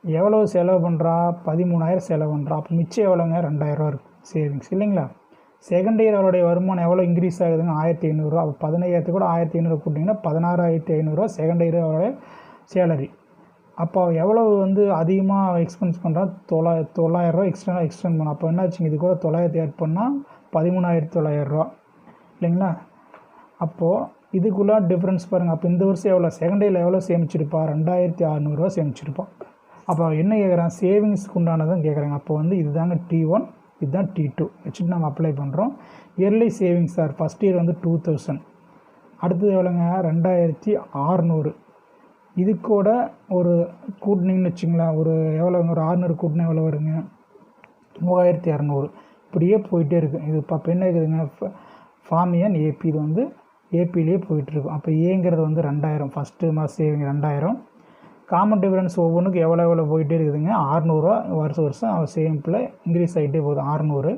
எவ்வளோ செலவு பண்ணுறா? 13,000 செலவு பண்ணுறா. அப்போ மிச்சம் எவ்வளோங்க? 2,000 ரூபா இருக்குது சேவிங்ஸ் இல்லைங்களா? செகண்ட் இயர் அவருடைய வருமானம் எவ்வளோ இன்க்ரீஸ் ஆகுதுங்க 1500 அப்போ 15000 கூட 1500 கூட்டிங்கன்னா 16500 செகண்ட் இயர் அவருடைய சேலரி. அப்போ எவ்வளோ வந்து அதிகமாக எக்ஸ்பென்ஸ் பண்ணுறா 900 எக்ஸ்டெண்ட் பண்ணோம். அப்போ என்னாச்சுங்க இது கூட 900 ஆட் பண்ணால் 13900 இல்லைங்களா. அப்போது இதுக்குள்ளே டிஃப்ரென்ஸ் பாருங்கள். அப்போ இந்த வருஷம் எவ்வளோ செகண்ட் இயரில் எவ்வளோ சேமிச்சிருப்பா 2600 சேமிச்சிருப்போம். அப்போ என்ன கேட்குறான் சேவிங்ஸ்க்கு உண்டானதான் கேட்குறாங்க. அப்போ வந்து இதுதாங்க T1 இதுதான் T2 வச்சுட்டு நம்ம அப்ளை பண்ணுறோம். Yearly savings sir first year வந்து 2000 அடுத்தது எவ்வளோங்க 2600 இது கூட ஒரு கூட்டினீங்கன்னு வச்சுங்களேன் ஒரு எவ்வளோங்க ஒரு 600 கூட்டினா எவ்வளோ வருங்க 3200 இப்படியே போயிட்டே இருக்குது. இது இப்போ என்ன இருக்குதுங்க ஃபார்மியன் ஏபி இது வந்து ஏபிலேயே போயிட்டுருக்கும். அப்போ ஏங்கிறது வந்து 2000 ஃபஸ்ட்டு மாதம் சேவிங் 2000 காமன் டிஃபரன்ஸ் ஒவ்வொன்றுக்கு எவ்வளோ போயிட்டே இருக்குதுங்க 600 வருஷம் அவன் சேமிப்பில் இன்க்ரீஸ் ஆகிட்டே போகுது 600.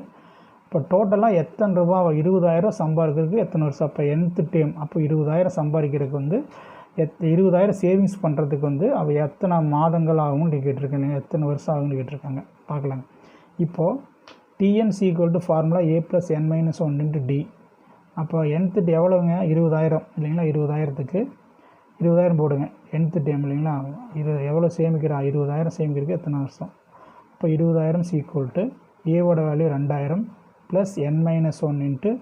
இப்போ டோட்டலாக எத்தனை ரூபா 20000 சம்பாதிக்கிறதுக்கு எத்தனை வருஷம் அப்போ nth டைம் அப்போ 20000 சம்பாதிக்கிறதுக்கு வந்து 20000 சேவிங்ஸ் பண்ணுறதுக்கு வந்து அவள் எத்தனை மாதங்கள் ஆகும்னு கேட்டிருக்கேன் எத்தனை வருஷம் ஆகும்னு கேட்டிருக்காங்க பார்க்கலாங்க. இப்போது TN = formula A + n - 1 × D. அப்போ nth எவ்வளோங்க 20000 இல்லைங்களா 20000க்கு 20000 போடுங்க nth டைம் இல்லைங்களா இது எவ்வளோ சேமிக்கிறா 20000 சேமிக்கிறதுக்கு எத்தனை வருஷம். இப்போ 20000 = ஏவோட வேல்யூ 2000 + n - 1 ×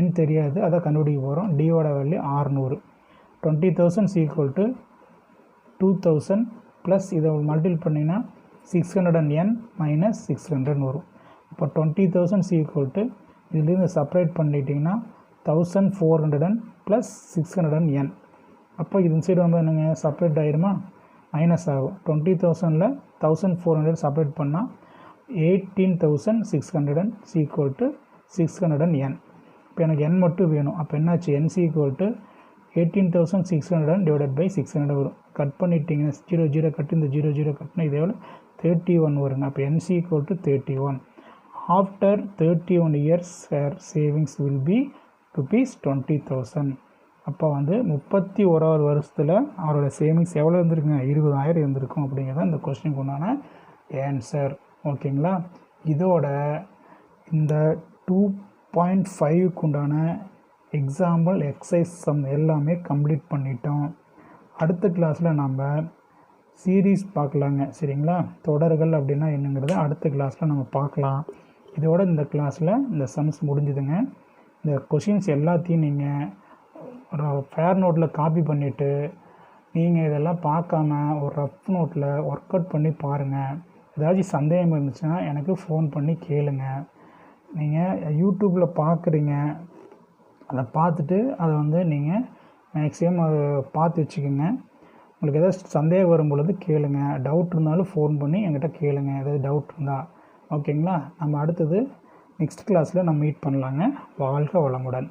n தெரியாது அதை கண்டுபிடிக்க போகிறோம். டியோட வேல்யூ 600 20000 = 2000 ப்ளஸ் இதை மல்டிபிள் பண்ணிங்கன்னா 600n - 600 வரும். இப்போ 20000 இதுலேருந்து செப்பரேட் பண்ணிட்டிங்கன்னா 1400 + 600n. அப்போ இது சைடு வந்து என்னங்க செப்பரேட் ஆகிடுமா மைனஸ் ஆகும். 20000ல் 1400 செப்பரேட் பண்ணால் 18600 = 600n. இப்போ எனக்கு n மட்டும் வேணும். அப்போ என்னாச்சு n = 18600 / 600 வரும். கட் பண்ணிட்டீங்கன்னா 0 கட்டு இந்த 0 கட்டினா இது எவ்வளோ 31 வருங்க. அப்போ n = 31. After 31 years her savings will be ₹20,000. அப்போ வந்து 31வது வருஷத்தில் அவரோட சேவிங்ஸ் எவ்வளோ இருந்திருக்குங்க 20000 இருந்திருக்கும் அப்படிங்கிறத இந்த கொஸ்டினுக்கு உண்டான ஆன்சர். ஓகேங்களா. இதோட இந்த 2.5க்கு உண்டான எக்ஸாம்பிள் எக்ஸசைஸ் சம் எல்லாமே கம்ப்ளீட் பண்ணிட்டோம். அடுத்த கிளாஸில் நம்ம சீரீஸ் பார்க்கலாங்க சரிங்களா. தொடர்கள் அப்படின்னா என்னங்கிறத அடுத்த கிளாஸில் நம்ம பார்க்கலாம். இதோட இந்த கிளாஸில் இந்த சம்ஸ் முடிஞ்சுதுங்க. இந்த கொஷின்ஸ் எல்லாத்தையும் நீங்கள் ஒரு ஃபேர் நோட்டில் காப்பி பண்ணிவிட்டு நீங்கள் இதெல்லாம் பார்க்காம ஒரு ரஃப் நோட்டில் ஒர்க் அவுட் பண்ணி பாருங்கள். ஏதாச்சும் சந்தேகம் இருந்துச்சுன்னா எனக்கு ஃபோன் பண்ணி கேளுங்க. நீங்கள் யூடியூப்பில் பார்க்குறீங்க அதை பார்த்துட்டு அதை வந்து நீங்கள் மேக்ஸிமம் அதை பார்த்து வச்சுக்கோங்க. உங்களுக்கு ஏதாவது சந்தேகம் வரும் பொழுது கேளுங்க. டவுட் இருந்தாலும் ஃபோன் பண்ணி என்கிட்ட கேளுங்க ஏதாவது டவுட் இருந்தால். ஓகேங்களா. நம்ம அடுத்தது நெக்ஸ்ட் கிளாஸில் நம்ம மீட் பண்ணலாங்க. வாழ்க வளமுடன்.